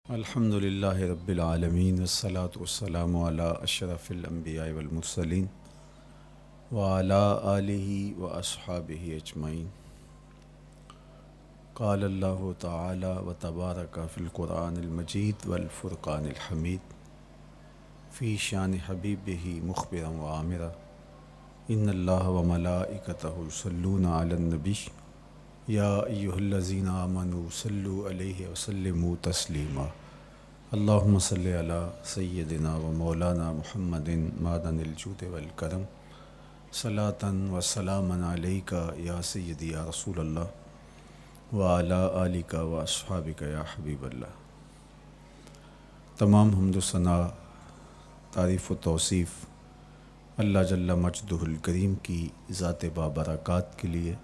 الحمد للہ رب العالمین والصلاة والسلام علی اشرف الانبیاء والمرسلین وعلی آلہ واصحابہ اجمعین۔ قال اللہ تعالی وتبارک فی القرآن المجید والفرقان الحمید فی شان حبیبہ مخبرا وعامرا ان اللہ وملائکتہ یصلون علی النبی یا ایہا الذین آمنوا صلوا علیہ وسلموا تسلیما۔ اللہم صلی علی سیدنا و مولانا محمد معدن الجود والکرم صلاۃ و سلاما علیک یا سیدی یا رسول اللہ وعلی آلک و اصحابک یا حبیب اللہ۔ تمام حمد و ثنا، تعریف و توصیف اللہ جل مجدہ الکریم کی ذات بابرکات کے لیے،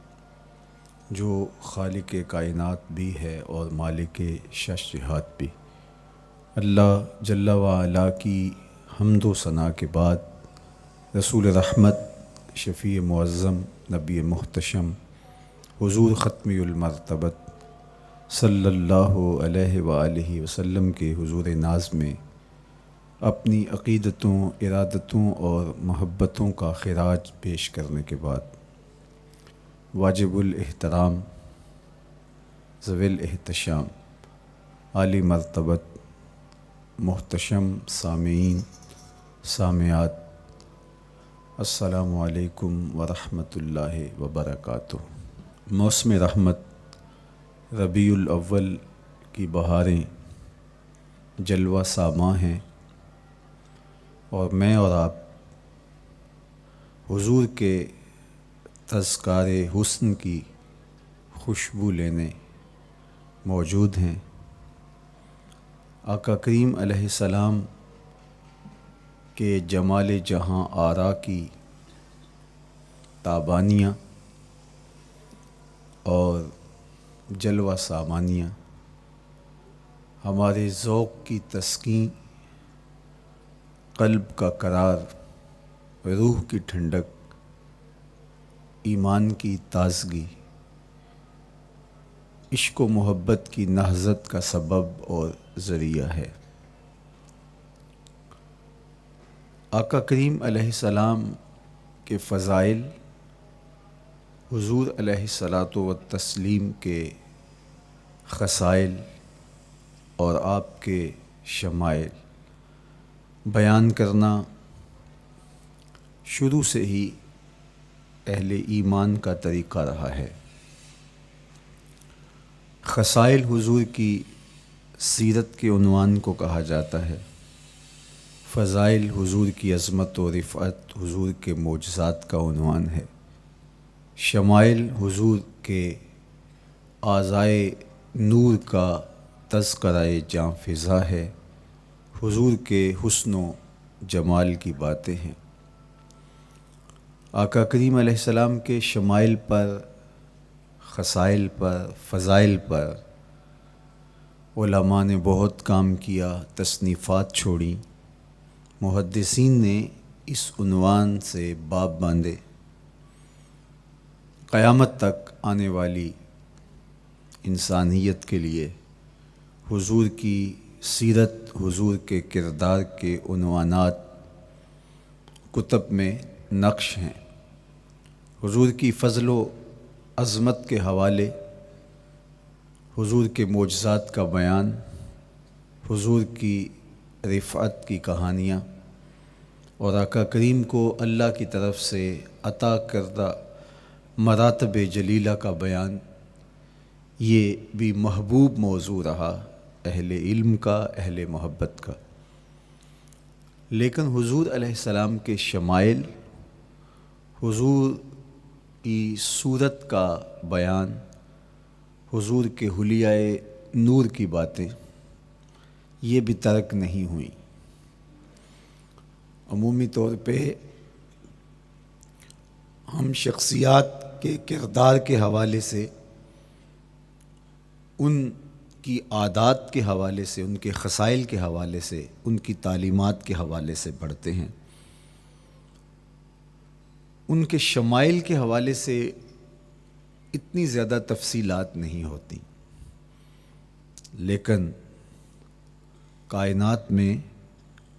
جو خالق کائنات بھی ہے اور مالک شش جہات بھی۔ اللہ جل وعلا کی حمد و ثنا کے بعد رسول رحمت، شفیع معظم، نبی محتشم، حضور ختمی المرتبت صلی اللہ علیہ وآلہ وسلم کے حضور ناز میں اپنی عقیدتوں، ارادتوں اور محبتوں کا خراج پیش کرنے کے بعد واجب الاحترام، ذوی الاحتشام، عالی مرتبت، محتشم سامعین، سامعات، السلام علیکم ورحمۃ اللہ وبرکاتہ۔ موسم رحمت ربیع الاول کی بہاریں جلوہ ساماں ہیں، اور میں اور آپ حضور کے تذکار حسن کی خوشبو لینے موجود ہیں۔ آقا کریم علیہ السلام کے جمال جہاں آرا کی تابانیاں اور جلوہ سامانیاں ہمارے ذوق کی تسکین، قلب کا قرار، روح کی ٹھنڈک، ایمان کی تازگی، عشق و محبت کی نہضت کا سبب اور ذریعہ ہے۔ آقا کریم علیہ السلام کے فضائل، حضور علیہ الصلاۃ والتسلیم کے خصائل اور آپ کے شمائل بیان کرنا شروع سے ہی اہل ایمان کا طریقہ رہا ہے۔ خصائل حضور کی سیرت کے عنوان کو کہا جاتا ہے، فضائل حضور کی عظمت و رفعت حضور کے معجزات کا عنوان ہے، شمائل حضور کے اعضائے نور کا تذکرہ جاں فضا ہے، حضور کے حسن و جمال کی باتیں ہیں۔ آقا کریم علیہ السلام کے شمائل پر، خصائل پر، فضائل پر علماء نے بہت کام کیا، تصنیفات چھوڑیں، محدثین نے اس عنوان سے باب باندھے۔ قیامت تک آنے والی انسانیت کے لیے حضور کی سیرت، حضور کے کردار کے عنوانات کتب میں نقش ہیں۔ حضور کی فضل و عظمت کے حوالے، حضور کے معجزات کا بیان، حضور کی رفعت کی کہانیاں اور آقا کریم کو اللہ کی طرف سے عطا کردہ مراتب جلیلہ کا بیان، یہ بھی محبوب موضوع رہا اہل علم کا، اہل محبت کا۔ لیکن حضور علیہ السلام کے شمائل، حضور کی صورت کا بیان، حضور کے حلیہ نور کی باتیں، یہ بھی ترک نہیں ہوئیں۔ عمومی طور پہ ہم شخصیات کے کردار کے حوالے سے، ان کی عادات کے حوالے سے، ان کے خصائل کے حوالے سے، ان کی تعلیمات کے حوالے سے پڑھتے ہیں۔ ان کے شمائل کے حوالے سے اتنی زیادہ تفصیلات نہیں ہوتی، لیکن کائنات میں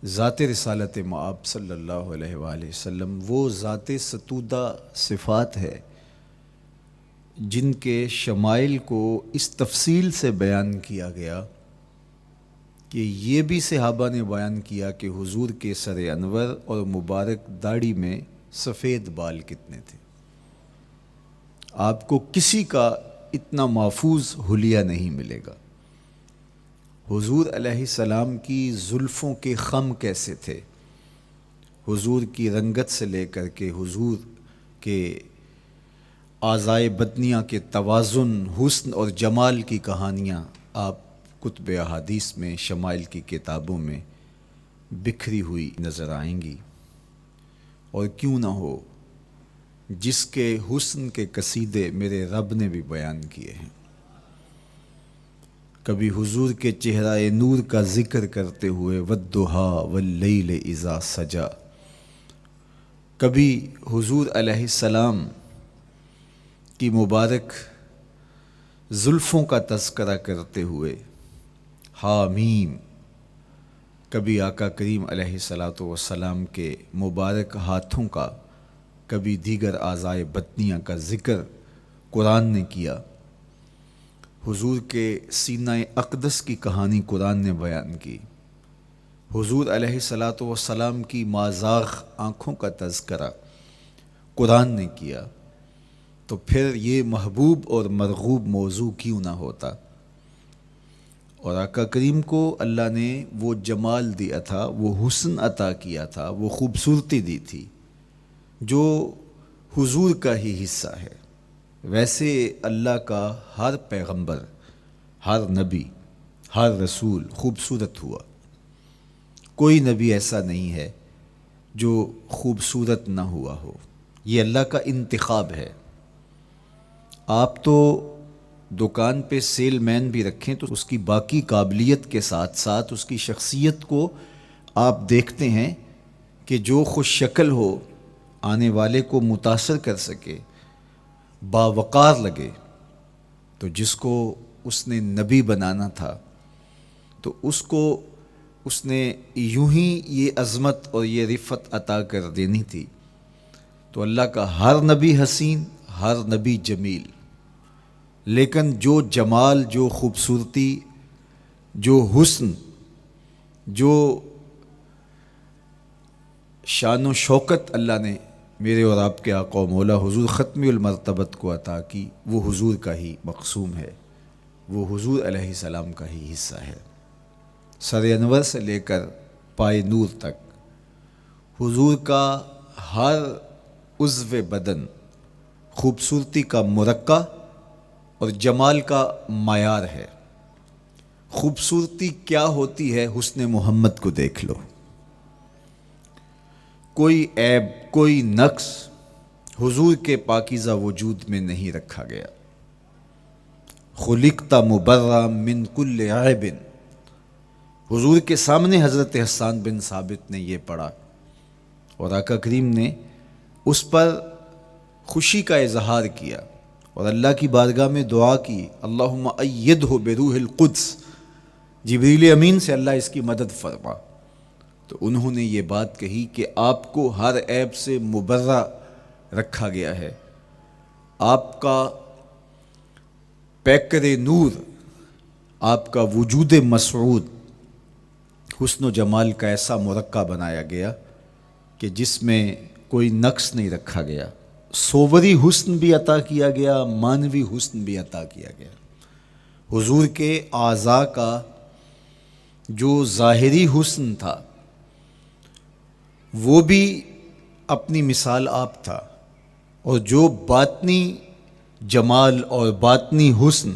ذات رسالت مآب صلی اللہ علیہ وآلہ وسلم وہ ذات ستودہ صفات ہے جن کے شمائل کو اس تفصیل سے بیان کیا گیا کہ یہ بھی صحابہ نے بیان کیا کہ حضور کے سر انور اور مبارک داڑھی میں سفید بال کتنے تھے۔ آپ کو کسی کا اتنا محفوظ حلیہ نہیں ملے گا۔ حضور علیہ السلام کی زلفوں کے خم کیسے تھے، حضور کی رنگت سے لے کر کے حضور کے اعضائے بدنیہ کے توازن، حسن اور جمال کی کہانیاں آپ کتب احادیث میں، شمائل کی کتابوں میں بکھری ہوئی نظر آئیں گی۔ اور کیوں نہ ہو، جس کے حسن کے قصیدے میرے رب نے بھی بیان کیے ہیں۔ کبھی حضور کے چہرہ نور کا ذکر کرتے ہوئے والضحیٰ واللیل اذا سجا، کبھی حضور علیہ السلام کی مبارک زلفوں کا تذکرہ کرتے ہوئے حامیم، کبھی آقا کریم علیہ الصلاۃ والسلام کے مبارک ہاتھوں کا، کبھی دیگر اعضائے بدنیہ کا ذکر قرآن نے کیا۔ حضور کے سینہ اقدس کی کہانی قرآن نے بیان کی۔ حضور علیہ الصلاۃ والسلام کی مازاغ آنکھوں کا تذکرہ قرآن نے کیا، تو پھر یہ محبوب اور مرغوب موضوع کیوں نہ ہوتا۔ اور آقا کریم کو اللہ نے وہ جمال دیا تھا، وہ حسن عطا کیا تھا، وہ خوبصورتی دی تھی جو حضور کا ہی حصہ ہے۔ ویسے اللہ کا ہر پیغمبر، ہر نبی، ہر رسول خوبصورت ہوا۔ کوئی نبی ایسا نہیں ہے جو خوبصورت نہ ہوا ہو، یہ اللہ کا انتخاب ہے۔ آپ تو دکان پہ سیل مین بھی رکھیں تو اس کی باقی قابلیت کے ساتھ ساتھ اس کی شخصیت کو آپ دیکھتے ہیں کہ جو خوش شکل ہو، آنے والے کو متاثر کر سکے، باوقار لگے۔ تو جس کو اس نے نبی بنانا تھا تو اس کو اس نے یوں ہی یہ عظمت اور یہ رفعت عطا کر دینی تھی۔ تو اللہ کا ہر نبی حسین، ہر نبی جمیل، لیکن جو جمال، جو خوبصورتی، جو حسن، جو شان و شوکت اللہ نے میرے اور آپ کے آقا و مولا حضور ختمی المرتبت کو عطا کی، وہ حضور کا ہی مقسوم ہے، وہ حضور علیہ السلام کا ہی حصہ ہے۔ سر انور سے لے کر پائے نور تک حضور کا ہر عضو بدن خوبصورتی کا مرقع اور جمال کا معیار ہے۔ خوبصورتی کیا ہوتی ہے، حسن محمد کو دیکھ لو۔ کوئی عیب، کوئی نقص حضور کے پاکیزہ وجود میں نہیں رکھا گیا۔ خلقت مبرأ من کل عیب، حضور کے سامنے حضرت حسان بن ثابت نے یہ پڑھا اور آقا کریم نے اس پر خوشی کا اظہار کیا اور اللہ کی بارگاہ میں دعا کی، اللہم ایدہ بروح القدس، جبریل امین سے اللہ اس کی مدد فرما۔ تو انہوں نے یہ بات کہی کہ آپ کو ہر عیب سے مبرہ رکھا گیا ہے، آپ کا پیکر نور، آپ کا وجود مسعود حسن و جمال کا ایسا مرقع بنایا گیا کہ جس میں کوئی نقص نہیں رکھا گیا۔ صوری حسن بھی عطا کیا گیا، مانوی حسن بھی عطا کیا گیا۔ حضور کے اعضاء کا جو ظاہری حسن تھا وہ بھی اپنی مثال آپ تھا، اور جو باطنی جمال اور باطنی حسن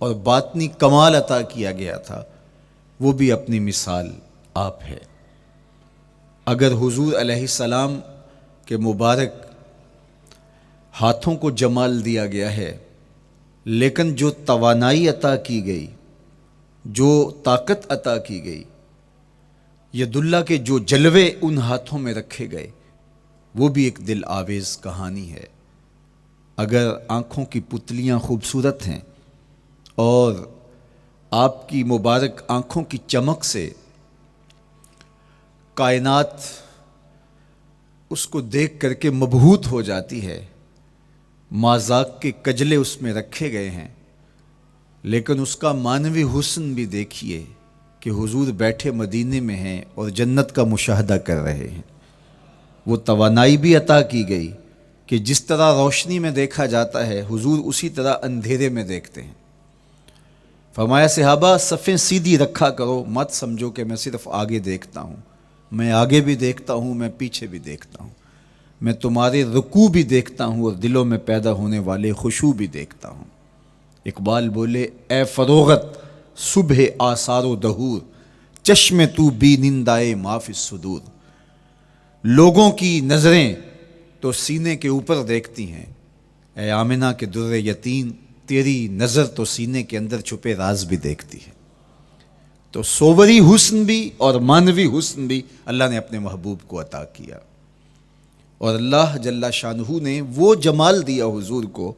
اور باطنی کمال عطا کیا گیا تھا وہ بھی اپنی مثال آپ ہے۔ اگر حضور علیہ السلام کے مبارک ہاتھوں کو جمال دیا گیا ہے، لیکن جو توانائی عطا کی گئی، جو طاقت عطا کی گئی، ید اللہ کے جو جلوے ان ہاتھوں میں رکھے گئے، وہ بھی ایک دل آویز کہانی ہے۔ اگر آنکھوں کی پتلیاں خوبصورت ہیں اور آپ کی مبارک آنکھوں کی چمک سے کائنات اس کو دیکھ کر کے مبہوت ہو جاتی ہے، مازاق کے کجلے اس میں رکھے گئے ہیں، لیکن اس کا معنوی حسن بھی دیکھیے کہ حضور بیٹھے مدینے میں ہیں اور جنت کا مشاہدہ کر رہے ہیں۔ وہ توانائی بھی عطا کی گئی کہ جس طرح روشنی میں دیکھا جاتا ہے حضور اسی طرح اندھیرے میں دیکھتے ہیں۔ فرمایا صحابہ صفیں سیدھی رکھا کرو، مت سمجھو کہ میں صرف آگے دیکھتا ہوں، میں آگے بھی دیکھتا ہوں، میں پیچھے بھی دیکھتا ہوں، میں تمہارے رکوع بھی دیکھتا ہوں اور دلوں میں پیدا ہونے والے خشوع بھی دیکھتا ہوں۔ اقبال بولے اے فروغت صبح آثار و دہور، چشم تو بی نندائے ما فی الصدور۔ لوگوں کی نظریں تو سینے کے اوپر دیکھتی ہیں، اے آمنہ کے در یتیم تیری نظر تو سینے کے اندر چھپے راز بھی دیکھتی ہے۔ تو صوری حسن بھی اور معنوی حسن بھی اللہ نے اپنے محبوب کو عطا کیا، اور اللہ جل شانہ نے وہ جمال دیا حضور کو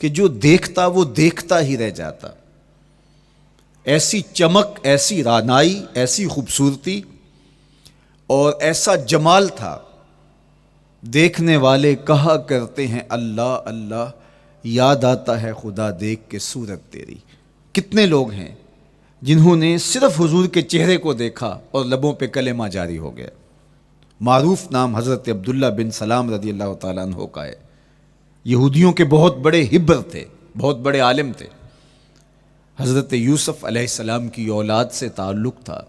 کہ جو دیکھتا وہ دیکھتا ہی رہ جاتا۔ ایسی چمک، ایسی رعنائی، ایسی خوبصورتی اور ایسا جمال تھا، دیکھنے والے کہا کرتے ہیں اللہ اللہ، یاد آتا ہے خدا دیکھ کے صورت تیری۔ کتنے لوگ ہیں جنہوں نے صرف حضور کے چہرے کو دیکھا اور لبوں پہ کلمہ جاری ہو گیا۔ معروف نام حضرت عبداللہ بن سلام رضی اللہ تعالیٰ عنہ کا ہے۔ یہودیوں کے بہت بڑے حبر تھے، بہت بڑے عالم تھے۔ حضرت یوسف علیہ السلام کی اولاد سے تعلق تھا،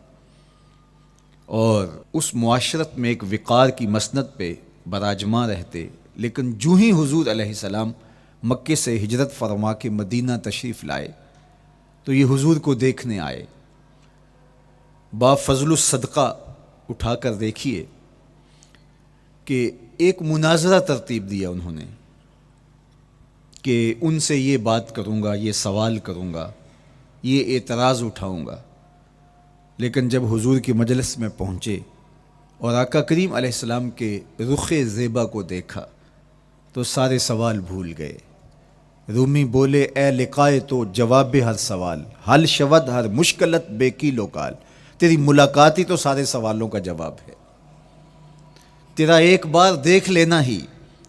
اور اس معاشرت میں ایک وقار کی مسند پہ براجماں رہتے، لیکن جو ہی حضور علیہ السلام مکے سے ہجرت فرما کے مدینہ تشریف لائے تو یہ حضور کو دیکھنے آئے۔ با فضل الصدقہ اٹھا کر دیکھیے کہ ایک مناظرہ ترتیب دیا انہوں نے کہ ان سے یہ بات کروں گا، یہ سوال کروں گا، یہ اعتراض اٹھاؤں گا، لیکن جب حضور کی مجلس میں پہنچے اور آقا کریم علیہ السلام کے رخ زیبا کو دیکھا تو سارے سوال بھول گئے۔ رومی بولے اے لقائے تو جواب ہر سوال، حل شود ہر مشکلت بے کی لوکال۔ تیری ملاقات ہی تو سارے سوالوں کا جواب ہے، تیرا ایک بار دیکھ لینا ہی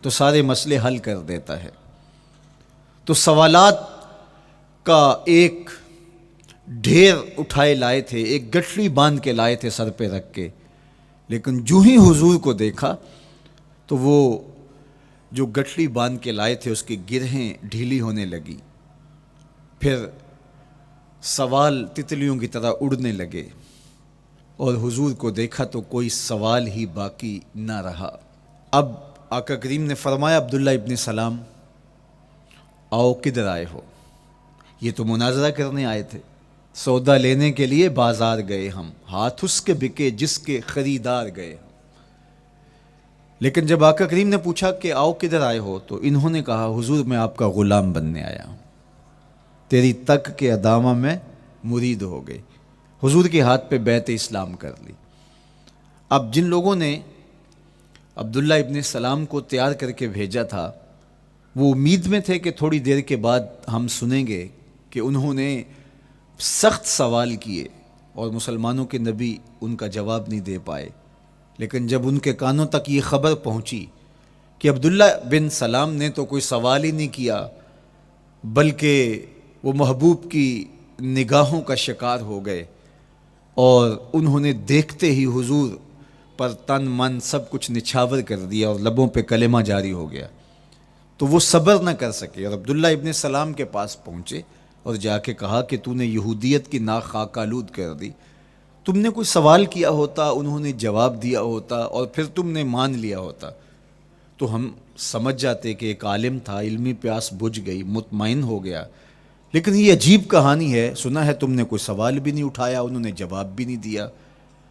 تو سارے مسئلے حل کر دیتا ہے۔ تو سوالات کا ایک ڈھیر اٹھائے لائے تھے، ایک گٹھڑی باندھ کے لائے تھے سر پہ رکھ کے، لیکن جو ہی حضور کو دیکھا تو وہ جو گٹھڑی باندھ کے لائے تھے اس کی گرہیں ڈھیلی ہونے لگی، پھر سوال تتلیوں کی طرح اڑنے لگے، اور حضور کو دیکھا تو کوئی سوال ہی باقی نہ رہا۔ اب آقا کریم نے فرمایا عبداللہ ابن سلام آؤ کدھر آئے ہو؟ یہ تو مناظرہ کرنے آئے تھے، سودا لینے کے لیے بازار گئے ہم، ہاتھ اس کے بکے جس کے خریدار گئے ہم۔ لیکن جب آقا کریم نے پوچھا کہ آؤ کدھر آئے ہو تو انہوں نے کہا حضور میں آپ کا غلام بننے آیا ہوں، تیری تک کے ادامہ میں مرید ہو گئے، حضور کے ہاتھ پہ بیعت اسلام کر لی۔ اب جن لوگوں نے عبداللہ ابن سلام کو تیار کر کے بھیجا تھا وہ امید میں تھے کہ تھوڑی دیر کے بعد ہم سنیں گے کہ انہوں نے سخت سوال کیے اور مسلمانوں کے نبی ان کا جواب نہیں دے پائے، لیکن جب ان کے کانوں تک یہ خبر پہنچی کہ عبداللہ بن سلام نے تو کوئی سوال ہی نہیں کیا بلکہ وہ محبوب کی نگاہوں کا شکار ہو گئے، اور انہوں نے دیکھتے ہی حضور پر تن من سب کچھ نچھاور کر دیا اور لبوں پہ کلمہ جاری ہو گیا، تو وہ صبر نہ کر سکے اور عبداللہ ابن سلام کے پاس پہنچے اور جا کے کہا کہ تو نے یہودیت کی ناک خاک آلود کر دی، تم نے کوئی سوال کیا ہوتا، انہوں نے جواب دیا ہوتا اور پھر تم نے مان لیا ہوتا تو ہم سمجھ جاتے کہ ایک عالم تھا، علمی پیاس بجھ گئی، مطمئن ہو گیا، لیکن یہ عجیب کہانی ہے، سنا ہے تم نے کوئی سوال بھی نہیں اٹھایا، انہوں نے جواب بھی نہیں دیا،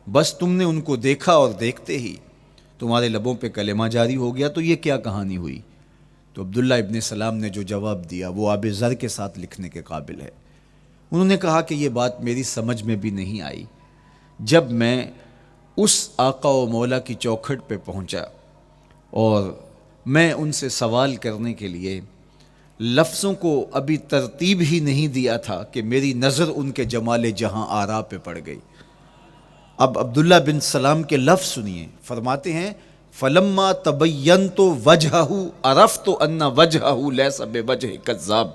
بس تم نے ان کو دیکھا اور دیکھتے ہی تمہارے لبوں پہ کلمہ جاری ہو گیا، تو یہ کیا کہانی ہوئی؟ تو عبداللہ ابن سلام نے جو جواب دیا وہ آب زر کے ساتھ لکھنے کے قابل ہے۔ انہوں نے کہا کہ یہ بات میری سمجھ میں بھی نہیں آئی، جب میں اس آقا و مولا کی چوکھٹ پہ پہنچا اور میں ان سے سوال کرنے کے لیے لفظوں کو ابھی ترتیب ہی نہیں دیا تھا کہ میری نظر ان کے جمال جہاں آرا پہ پڑ گئی، اب عبداللہ بن سلام کے لفظ سنیے، فرماتے ہیں فلما تبینت وجہہ عرفت ان وجہہ لیس بوجہ کذاب،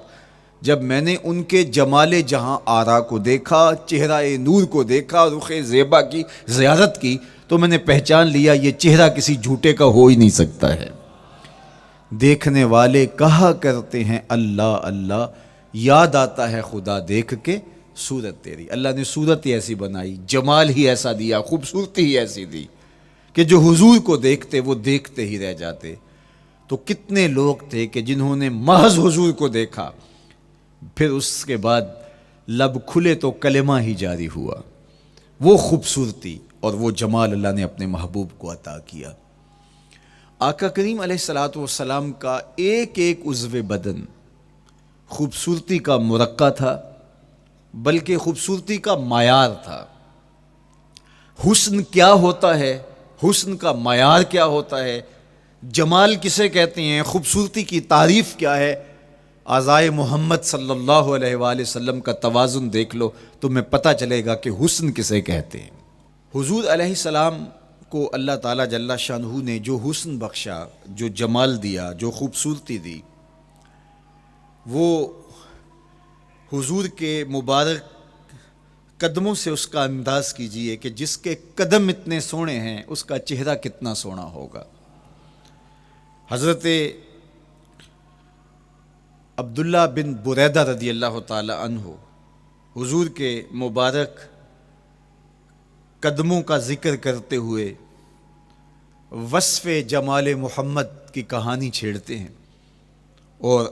جب میں نے ان کے جمال جہاں آرا کو دیکھا، چہرہ نور کو دیکھا، رخ زیبا کی زیارت کی، تو میں نے پہچان لیا یہ چہرہ کسی جھوٹے کا ہو ہی نہیں سکتا ہے۔ دیکھنے والے کہا کرتے ہیں اللہ اللہ، یاد آتا ہے خدا دیکھ کے صورت تیری۔ اللہ نے صورت ہی ایسی بنائی، جمال ہی ایسا دیا، خوبصورتی ہی ایسی دی کہ جو حضور کو دیکھتے وہ دیکھتے ہی رہ جاتے۔ تو کتنے لوگ تھے کہ جنہوں نے محض حضور کو دیکھا، پھر اس کے بعد لب کھلے تو کلمہ ہی جاری ہوا۔ وہ خوبصورتی اور وہ جمال اللہ نے اپنے محبوب کو عطا کیا۔ آقا کریم علیہ الصلوۃ والسلام کا ایک ایک عضو بدن خوبصورتی کا مرقع تھا، بلکہ خوبصورتی کا معیار تھا۔ حسن کیا ہوتا ہے، حسن کا معیار کیا ہوتا ہے، جمال کسے کہتے ہیں، خوبصورتی کی تعریف کیا ہے، اعضائے محمد صلی اللہ علیہ وآلہ وسلم کا توازن دیکھ لو، تمہیں پتہ چلے گا کہ حسن کسے کہتے ہیں۔ حضور علیہ السلام کو اللہ تعالیٰ جل شانہ نے جو حسن بخشا، جو جمال دیا، جو خوبصورتی دی، وہ حضور کے مبارک قدموں سے اس کا انداز کیجئے کہ جس کے قدم اتنے سونے ہیں اس کا چہرہ کتنا سونا ہوگا۔ حضرت عبداللہ بن بریدہ رضی اللہ تعالی عنہ حضور کے مبارک قدموں کا ذکر کرتے ہوئے وصف جمال محمد کی کہانی چھیڑتے ہیں اور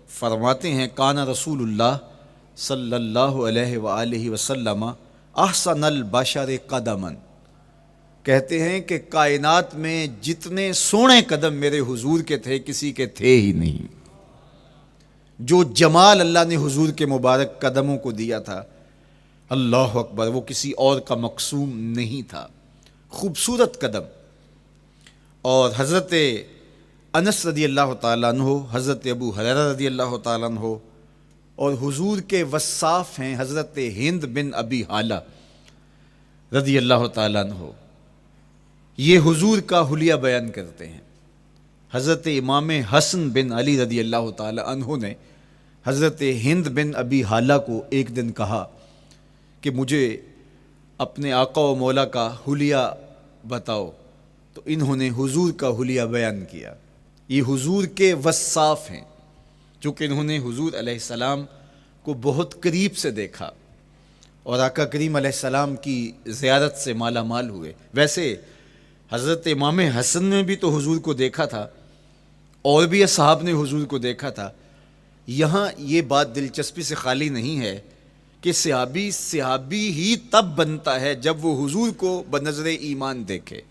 فرماتے ہیں کانا رسول اللہ صلی اللہ علیہ وآلہ وسلم احسن البشر قدماً، کہتے ہیں کہ کائنات میں جتنے سونے قدم میرے حضور کے تھے کسی کے تھے ہی نہیں۔ جو جمال اللہ نے حضور کے مبارک قدموں کو دیا تھا، اللہ اکبر، وہ کسی اور کا مقسوم نہیں تھا۔ خوبصورت قدم۔ اور حضرت انس رضی اللہ تعالیٰ عنہ، حضرت ابو ہریرہ رضی اللہ تعالیٰ عنہ، اور حضور کے وصاف ہیں حضرت ہند بن ابی حالہ رضی اللہ تعالیٰ عنہ، یہ حضور کا حلیہ بیان کرتے ہیں۔ حضرت امام حسن بن علی رضی اللہ تعالیٰ عنہ نے حضرت ہند بن ابی حالہ کو ایک دن کہا کہ مجھے اپنے آقا و مولا کا حلیہ بتاؤ، تو انہوں نے حضور کا حلیہ بیان کیا۔ یہ حضور کے وصاف ہیں، چونکہ انہوں نے حضور علیہ السلام کو بہت قریب سے دیکھا اور آقا کریم علیہ السلام کی زیارت سے مالا مال ہوئے۔ ویسے حضرت امام حسن نے بھی تو حضور کو دیکھا تھا، اور بھی اصحاب نے حضور کو دیکھا تھا۔ یہاں یہ بات دلچسپی سے خالی نہیں ہے کہ صحابی ہی تب بنتا ہے جب وہ حضور کو بنظر ایمان دیکھے،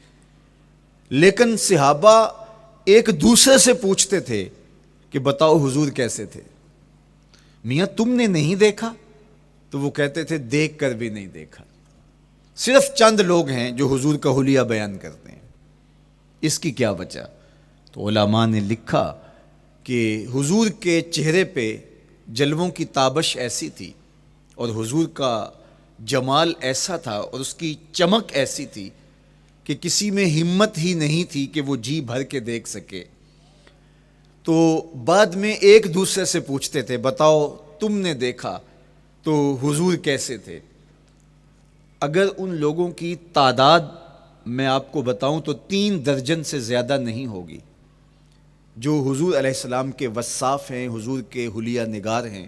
لیکن صحابہ ایک دوسرے سے پوچھتے تھے کہ بتاؤ حضور کیسے تھے؟ میاں تم نے نہیں دیکھا؟ تو وہ کہتے تھے دیکھ کر بھی نہیں دیکھا۔ صرف چند لوگ ہیں جو حضور کا حلیہ بیان کرتے ہیں۔ اس کی کیا وجہ؟ تو علماء نے لکھا کہ حضور کے چہرے پہ جلووں کی تابش ایسی تھی اور حضور کا جمال ایسا تھا اور اس کی چمک ایسی تھی کہ کسی میں ہمت ہی نہیں تھی کہ وہ جی بھر کے دیکھ سکے۔ تو بعد میں ایک دوسرے سے پوچھتے تھے بتاؤ تم نے دیکھا تو حضور کیسے تھے؟ اگر ان لوگوں کی تعداد میں آپ کو بتاؤں تو 3 درجن سے زیادہ نہیں ہوگی جو حضور علیہ السلام کے وصاف ہیں، حضور کے حلیہ نگار ہیں،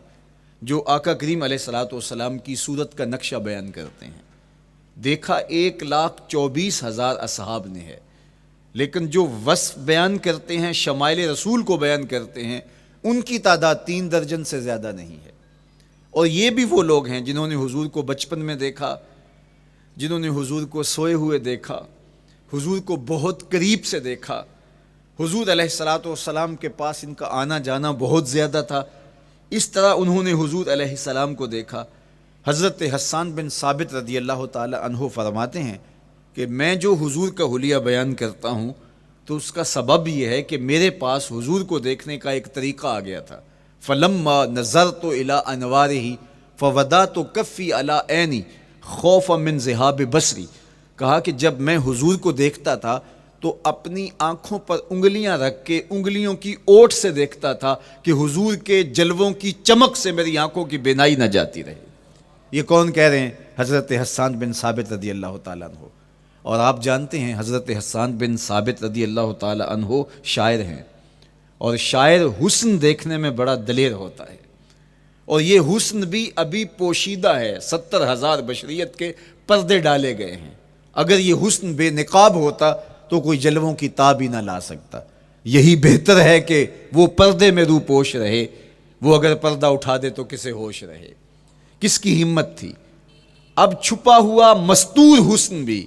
جو آقا کریم علیہ الصلوۃ والسلام کی صورت کا نقشہ بیان کرتے ہیں۔ دیکھا 1,24,000 اصحاب نے ہے، لیکن جو وصف بیان کرتے ہیں، شمائل رسول کو بیان کرتے ہیں، ان کی تعداد 3 درجن سے زیادہ نہیں ہے۔ اور یہ بھی وہ لوگ ہیں جنہوں نے حضور کو بچپن میں دیکھا، جنہوں نے حضور کو سوئے ہوئے دیکھا، حضور کو بہت قریب سے دیکھا۔ حضور علیہ الصلوۃ والسلام کے پاس ان کا آنا جانا بہت زیادہ تھا، اس طرح انہوں نے حضور علیہ السلام کو دیکھا۔ حضرت حسان بن ثابت رضی اللہ تعالی عنہ فرماتے ہیں کہ میں جو حضور کا حلیہ بیان کرتا ہوں تو اس کا سبب یہ ہے کہ میرے پاس حضور کو دیکھنے کا ایک طریقہ آ گیا تھا۔ فلما نظرت الی انوارہ فودعت کفی علی عینی خوفا من ذہاب بصری، کہا کہ جب میں حضور کو دیکھتا تھا تو اپنی آنکھوں پر انگلیاں رکھ کے انگلیوں کی اوٹ سے دیکھتا تھا کہ حضور کے جلووں کی چمک سے میری آنکھوں کی بینائی نہ جاتی رہے۔ یہ کون کہہ رہے ہیں؟ حضرت حسان بن ثابت رضی اللہ تعالیٰ عنہ۔ اور آپ جانتے ہیں حضرت حسان بن ثابت رضی اللہ تعالیٰ عنہ شاعر ہیں، اور شاعر حسن دیکھنے میں بڑا دلیر ہوتا ہے، اور یہ حسن بھی ابھی پوشیدہ ہے، 70,000 بشریت کے پردے ڈالے گئے ہیں۔ اگر یہ حسن بے نقاب ہوتا تو کوئی جلووں کی تاب ہی نہ لا سکتا۔ یہی بہتر ہے کہ وہ پردے میں رو پوش رہے، وہ اگر پردہ اٹھا دے تو کسے ہوش رہے۔ کس کی ہمت تھی؟ اب چھپا ہوا مستور حسن بھی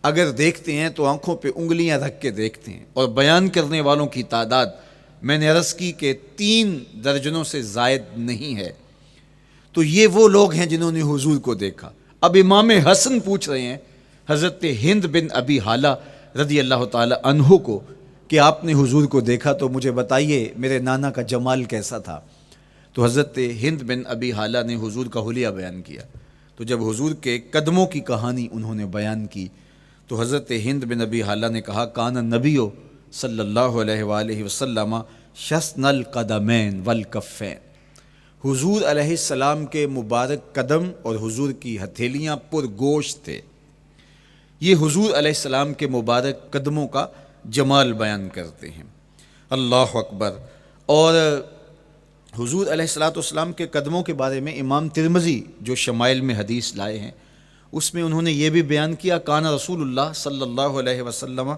اگر دیکھتے ہیں تو آنکھوں پہ انگلیاں رکھ کے دیکھتے ہیں، اور بیان کرنے والوں کی تعداد میں نے عرض کی کہ 3 درجنوں سے زائد نہیں ہے۔ تو یہ وہ لوگ ہیں جنہوں نے حضور کو دیکھا۔ اب امام حسن پوچھ رہے ہیں حضرت ہند بن ابی حالہ رضی اللہ تعالی عنہ کو کہ آپ نے حضور کو دیکھا تو مجھے بتائیے میرے نانا کا جمال کیسا تھا۔ تو حضرت ہند بن ابی حالہ نے حضور کا حلیہ بیان کیا۔ تو جب حضور کے قدموں کی کہانی انہوں نے بیان کی تو حضرت ہند بن ابی حالہ نے کہا کان النبی صلی اللہ علیہ وآلہ وسلم شسن القدمین والکفین، حضور علیہ السلام کے مبارک قدم اور حضور کی ہتھیلیاں پر گوشت تھے۔ یہ حضور علیہ السلام کے مبارک قدموں کا جمال بیان کرتے ہیں۔ اللہ اکبر۔ اور حضور علیہ السلام کے قدموں کے بارے میں امام ترمذی جو شمائل میں حدیث لائے ہیں اس میں انہوں نے یہ بھی بیان کیا کان رسول اللہ صلی اللہ علیہ وسلم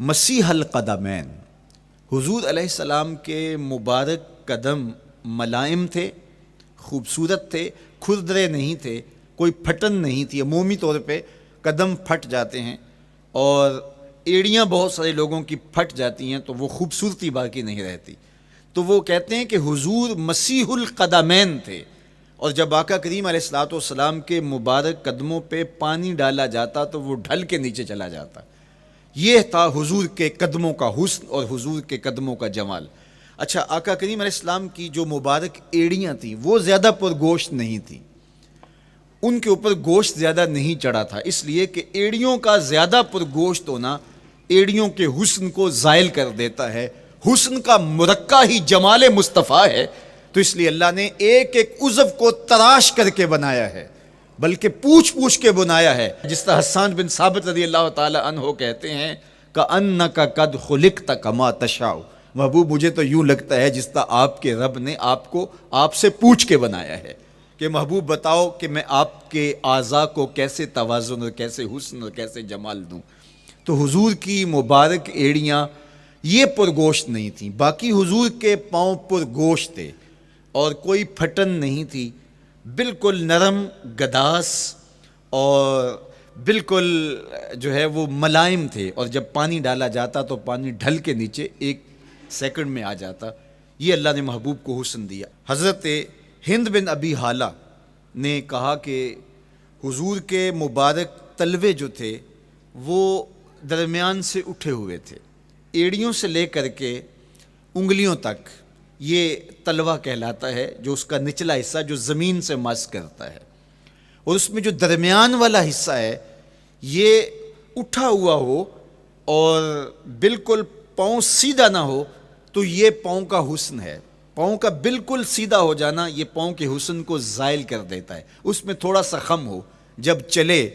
مسیح القدمین، حضور علیہ السلام کے مبارک قدم ملائم تھے، خوبصورت تھے، کھردرے نہیں تھے، کوئی پھٹن نہیں تھی۔ عمومی طور پہ قدم پھٹ جاتے ہیں اور ایڑیاں بہت سارے لوگوں کی پھٹ جاتی ہیں تو وہ خوبصورتی باقی نہیں رہتی۔ تو وہ کہتے ہیں کہ حضور مسیح القدمین تھے، اور جب آقا کریم علیہ السلام کے مبارک قدموں پہ پانی ڈالا جاتا تو وہ ڈھل کے نیچے چلا جاتا۔ یہ تھا حضور کے قدموں کا حسن اور حضور کے قدموں کا جمال۔ اچھا، آقا کریم علیہ السلام کی جو مبارک ایڑیاں تھیں وہ زیادہ پر گوشت نہیں تھیں، ان کے اوپر گوشت زیادہ نہیں چڑھا تھا، اس لیے کہ ایڑیوں کا زیادہ پر گوشت ہونا ایڑیوں کے حسن کو زائل کر دیتا ہے۔ حسن کا مرقع ہی جمال مصطفیٰ ہے، تو اس لیے اللہ نے ایک ایک عضو کو تراش کر کے بنایا ہے، بلکہ پوچھ پوچھ کے بنایا ہے۔ جس طرح حسان بن ثابت رضی اللہ تعالی عنہ کہتے ہیں کَأَنَّكَ قَدْ خُلِقْتَ كَمَا تَشَاءُ، محبوب مجھے تو یوں لگتا ہے جس طرح آپ کے رب نے آپ کو آپ سے پوچھ کے بنایا ہے کہ محبوب بتاؤ کہ میں آپ کے اعضاء کو کیسے توازن اور کیسے حسن اور کیسے جمال دوں۔ تو حضور کی مبارک ایڑیاں یہ پرگوشت نہیں تھیں، باقی حضور کے پاؤں پرگوشت تھے اور کوئی پھٹن نہیں تھی، بالکل نرم گداس اور بالکل جو ہے وہ ملائم تھے، اور جب پانی ڈالا جاتا تو پانی ڈھل کے نیچے 1 سیکنڈ میں آ جاتا۔ یہ اللہ نے محبوب کو حسن دیا۔ حضرت ہند بن ابی حالہ نے کہا کہ حضور کے مبارک تلوے جو تھے وہ درمیان سے اٹھے ہوئے تھے، ایڑیوں سے لے کر کے انگلیوں تک یہ تلوہ کہلاتا ہے، جو اس کا نچلا حصہ جو زمین سے مس کرتا ہے، اور اس میں جو درمیان والا حصہ ہے یہ اٹھا ہوا ہو اور بالکل پاؤں سیدھا نہ ہو تو یہ پاؤں کا حسن ہے۔ پاؤں کا بالکل سیدھا ہو جانا یہ پاؤں کے حسن کو زائل کر دیتا ہے۔ اس میں تھوڑا سا خم ہو، جب چلے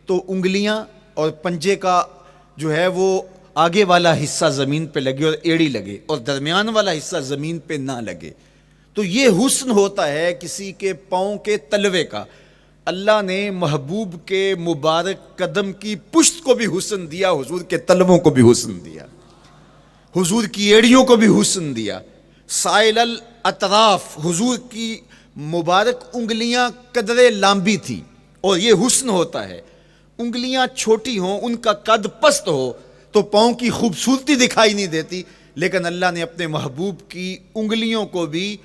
تو انگلیاں اور پنجے کا جو ہے وہ آگے والا حصہ زمین پہ لگے اور ایڑی لگے، اور درمیان والا حصہ زمین پہ نہ لگے، تو یہ حسن ہوتا ہے کسی کے پاؤں کے تلوے کا۔ اللہ نے محبوب کے مبارک قدم کی پشت کو بھی حسن دیا، حضور کے تلووں کو بھی حسن دیا، حضور کی ایڑیوں کو بھی حسن دیا۔ سائل الاطراف، حضور کی مبارک انگلیاں قدرے لامبی تھیں، اور یہ حسن ہوتا ہے۔ انگلیاں چھوٹی ہوں، ان کا قد پست ہو تو پاؤں کی خوبصورتی دکھائی نہیں دیتی، لیکن اللہ نے اپنے محبوب کی انگلیوں کو بھی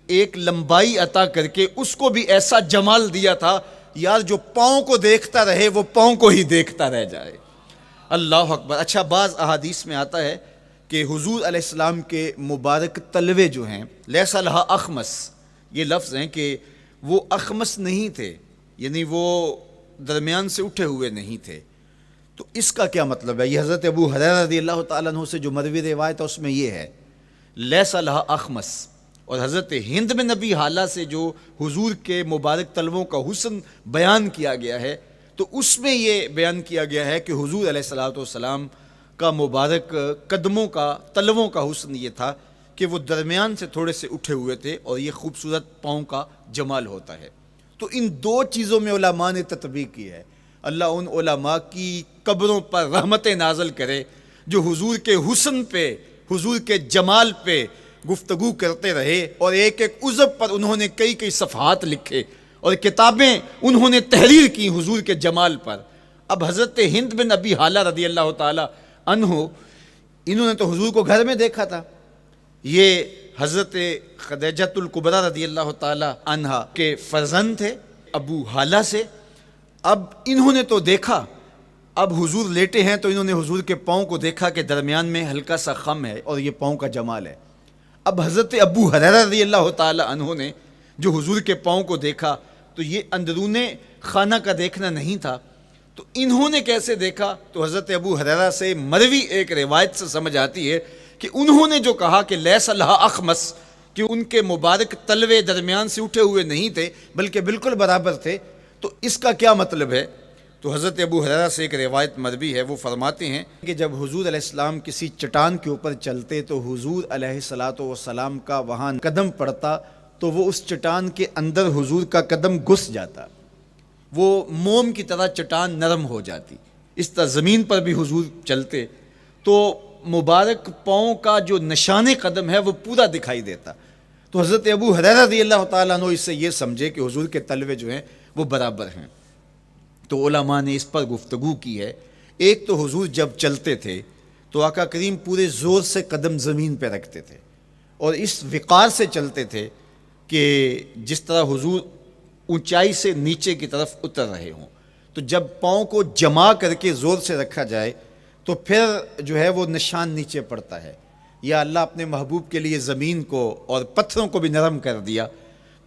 ایک لمبائی عطا کر کے اس کو بھی ایسا جمال دیا تھا، یار جو پاؤں کو دیکھتا رہے وہ پاؤں کو ہی دیکھتا رہ جائے۔ اللہ اکبر۔ اچھا، بعض احادیث میں آتا ہے کہ حضور علیہ السلام کے مبارک تلوے جو ہیں لیس لہا اخمس، یہ لفظ ہیں کہ وہ اخمس نہیں تھے، یعنی وہ درمیان سے اٹھے ہوئے نہیں تھے، تو اس کا کیا مطلب ہے؟ یہ حضرت ابو ہریرہ رضی اللہ تعالیٰ عنہ سے جو مروی روایت ہے اس میں یہ ہے لیس لہا اخمس، اور حضرت ہند بن نبی حالہ سے جو حضور کے مبارک تلووں کا حسن بیان کیا گیا ہے، تو اس میں یہ بیان کیا گیا ہے کہ حضور علیہ الصلوۃ والسلام کا مبارک قدموں کا تلووں کا حسن یہ تھا کہ وہ درمیان سے تھوڑے سے اٹھے ہوئے تھے، اور یہ خوبصورت پاؤں کا جمال ہوتا ہے۔ تو ان دو چیزوں میں علماء نے تطبیق کی ہے۔ اللہ ان علماء کی قبروں پر رحمت نازل کرے جو حضور کے حسن پہ، حضور کے جمال پہ گفتگو کرتے رہے، اور ایک ایک عضو پر انہوں نے کئی کئی صفحات لکھے اور کتابیں انہوں نے تحریر کی حضور کے جمال پر۔ اب حضرت ہند بن ابی حالہ رضی اللہ تعالی عنہ، انہوں نے تو حضور کو گھر میں دیکھا تھا، یہ حضرت خدیجۃ الکبریٰ رضی اللہ تعالی عنہا کے فرزند تھے ابو حالہ سے۔ اب انہوں نے تو دیکھا، اب حضور لیٹے ہیں تو انہوں نے حضور کے پاؤں کو دیکھا کہ درمیان میں ہلکا سا خم ہے اور یہ پاؤں کا جمال ہے۔ اب حضرت ابو ہریرہ رضی اللہ تعالی عنہ نے جو حضور کے پاؤں کو دیکھا تو یہ اندرون خانہ کا دیکھنا نہیں تھا، تو انہوں نے کیسے دیکھا؟ تو حضرت ابو ہریرہ سے مروی ایک روایت سے سمجھ آتی ہے کہ انہوں نے جو کہا کہ لیس لہا اخمس، کہ ان کے مبارک تلوے درمیان سے اٹھے ہوئے نہیں تھے بلکہ بالکل برابر تھے، تو اس کا کیا مطلب ہے؟ تو حضرت ابو ہریرہ سے ایک روایت مروی ہے، وہ فرماتے ہیں کہ جب حضور علیہ السلام کسی چٹان کے اوپر چلتے تو حضور علیہ الصلوۃ والسلام کا وہاں قدم پڑتا تو وہ اس چٹان کے اندر حضور کا قدم گھس جاتا، وہ موم کی طرح چٹان نرم ہو جاتی۔ اس طرح زمین پر بھی حضور چلتے تو مبارک پاؤں کا جو نشان قدم ہے وہ پورا دکھائی دیتا۔ تو حضرت ابو ہریرہ رضی اللہ تعالیٰ عنہ اس سے یہ سمجھے کہ حضور کے تلوے جو ہیں وہ برابر ہیں۔ تو علماء نے اس پر گفتگو کی ہے۔ ایک تو حضور جب چلتے تھے تو آقا کریم پورے زور سے قدم زمین پہ رکھتے تھے اور اس وقار سے چلتے تھے کہ جس طرح حضور اونچائی سے نیچے کی طرف اتر رہے ہوں۔ تو جب پاؤں کو جما کر کے زور سے رکھا جائے تو پھر جو ہے وہ نشان نیچے پڑتا ہے۔ یا اللہ اپنے محبوب کے لیے زمین کو اور پتھروں کو بھی نرم کر دیا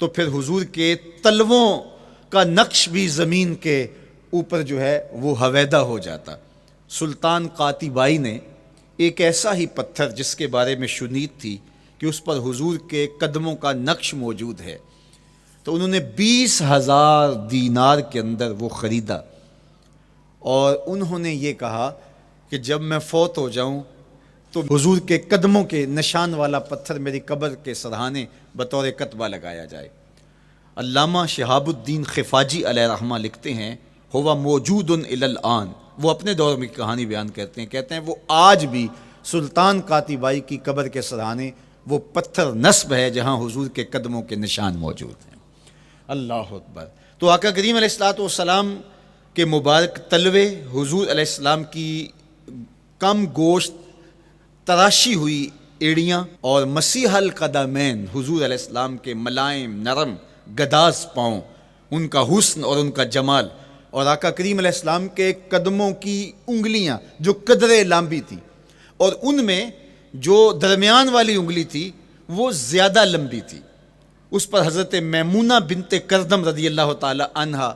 تو پھر حضور کے تلووں کا نقش بھی زمین کے اوپر جو ہے وہ حویدہ ہو جاتا۔ سلطان قاتیبائی نے ایک ایسا ہی پتھر جس کے بارے میں شنید تھی کہ اس پر حضور کے قدموں کا نقش موجود ہے، تو انہوں نے 20,000 دینار کے اندر وہ خریدا، اور انہوں نے یہ کہا کہ جب میں فوت ہو جاؤں تو حضور کے قدموں کے نشان والا پتھر میری قبر کے سرہانے بطور کتبہ لگایا جائے۔ علامہ شہاب الدین خفاجی علیہ رحمہ لکھتے ہیں ہوا موجود الی الآن، وہ اپنے دور میں کہانی بیان کرتے ہیں وہ آج بھی سلطان قاتیبائی کی قبر کے سرہانے وہ پتھر نصب ہے جہاں حضور کے قدموں کے نشان موجود ہیں۔ اللہ اکبر۔ تو آقا کریم علیہ الصلوۃ والسلام کے مبارک تلوے، حضور علیہ السلام کی کم گوشت تراشی ہوئی ایڑیاں، اور مسیح القدمین حضور علیہ السلام کے ملائم نرم گداز پاؤں، ان کا حسن اور ان کا جمال، اور آقا کریم علیہ السلام کے قدموں کی انگلیاں جو قدرے لمبی تھی، اور ان میں جو درمیان والی انگلی تھی وہ زیادہ لمبی تھی، اس پر حضرت میمونہ بنت کردم رضی اللہ تعالی عنہا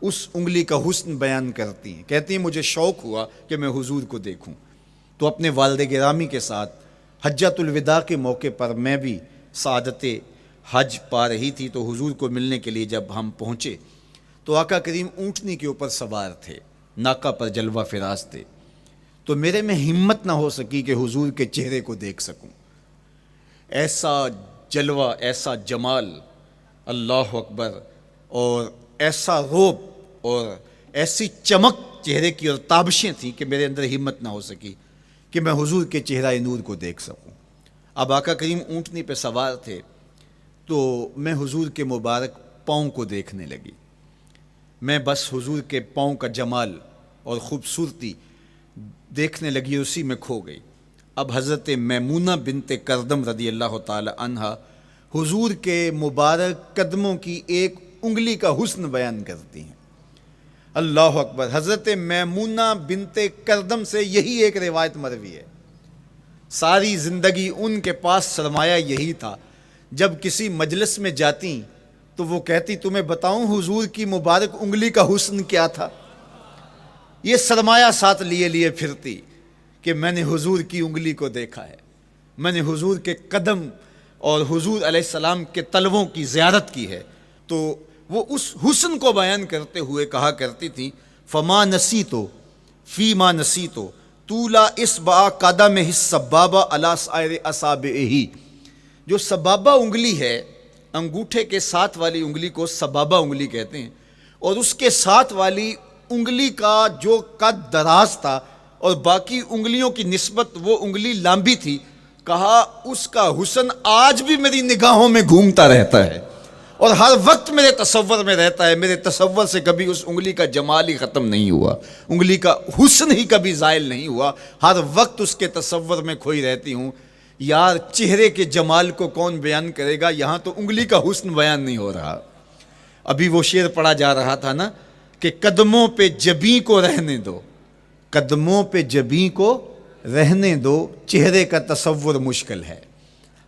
اس انگلی کا حسن بیان کرتی ہیں، کہتی ہیں مجھے شوق ہوا کہ میں حضور کو دیکھوں، تو اپنے والد گرامی کے ساتھ حجۃ الوداع کے موقع پر میں بھی سعادت حج پا رہی تھی، تو حضور کو ملنے کے لیے جب ہم پہنچے تو آقا کریم اونٹنی کے اوپر سوار تھے، ناقہ پر جلوہ فراز تھے، تو میرے میں ہمت نہ ہو سکی کہ حضور کے چہرے کو دیکھ سکوں۔ ایسا جلوہ، ایسا جمال، اللہ اکبر، اور ایسا روب اور ایسی چمک چہرے کی اور تابشیں تھیں کہ میرے اندر ہمت نہ ہو سکی کہ میں حضور کے چہرہ نور کو دیکھ سکوں۔ اب آقا کریم اونٹنی پہ سوار تھے تو میں حضور کے مبارک پاؤں کو دیکھنے لگی، میں بس حضور کے پاؤں کا جمال اور خوبصورتی دیکھنے لگی، اسی میں کھو گئی۔ اب حضرت میمونہ بنت کردم رضی اللہ تعالی عنہا حضور کے مبارک قدموں کی ایک انگلی کا حسن بیان کرتی ہیں۔ اللہ اکبر۔ حضرت میمونہ بنت کردم سے یہی ایک روایت مروی ہے، ساری زندگی ان کے پاس سرمایہ یہی تھا، جب کسی مجلس میں جاتی تو وہ کہتی تمہیں بتاؤں حضور کی مبارک انگلی کا حسن کیا تھا؟ یہ سرمایہ ساتھ لیے لیے پھرتی کہ میں نے حضور کی انگلی کو دیکھا ہے، میں نے حضور کے قدم اور حضور علیہ السلام کے تلووں کی زیارت کی ہے. تو وہ اس حسن کو بیان کرتے ہوئے کہا کرتی تھی فما نسیتو فیما نسیتو طولا اصبع قدمہ السبابہ علی سائر اصابعہ. جو سبابہ انگلی ہے، انگوٹھے کے ساتھ والی انگلی کو سبابہ انگلی کہتے ہیں، اور اس کے ساتھ والی انگلی کا جو قد دراز تھا اور باقی انگلیوں کی نسبت وہ انگلی لمبی تھی، کہا اس کا حسن آج بھی میری نگاہوں میں گھومتا رہتا ہے اور ہر وقت میرے تصور میں رہتا ہے. میرے تصور سے کبھی اس انگلی کا جمال ہی ختم نہیں ہوا، انگلی کا حسن ہی کبھی زائل نہیں ہوا، ہر وقت اس کے تصور میں کھوئی رہتی ہوں. یار چہرے کے جمال کو کون بیان کرے گا، یہاں تو انگلی کا حسن بیان نہیں ہو رہا. ابھی وہ شعر پڑھا جا رہا تھا نا کہ قدموں پہ جبیں کو رہنے دو، قدموں پہ جبیں کو رہنے دو، چہرے کا تصور مشکل ہے.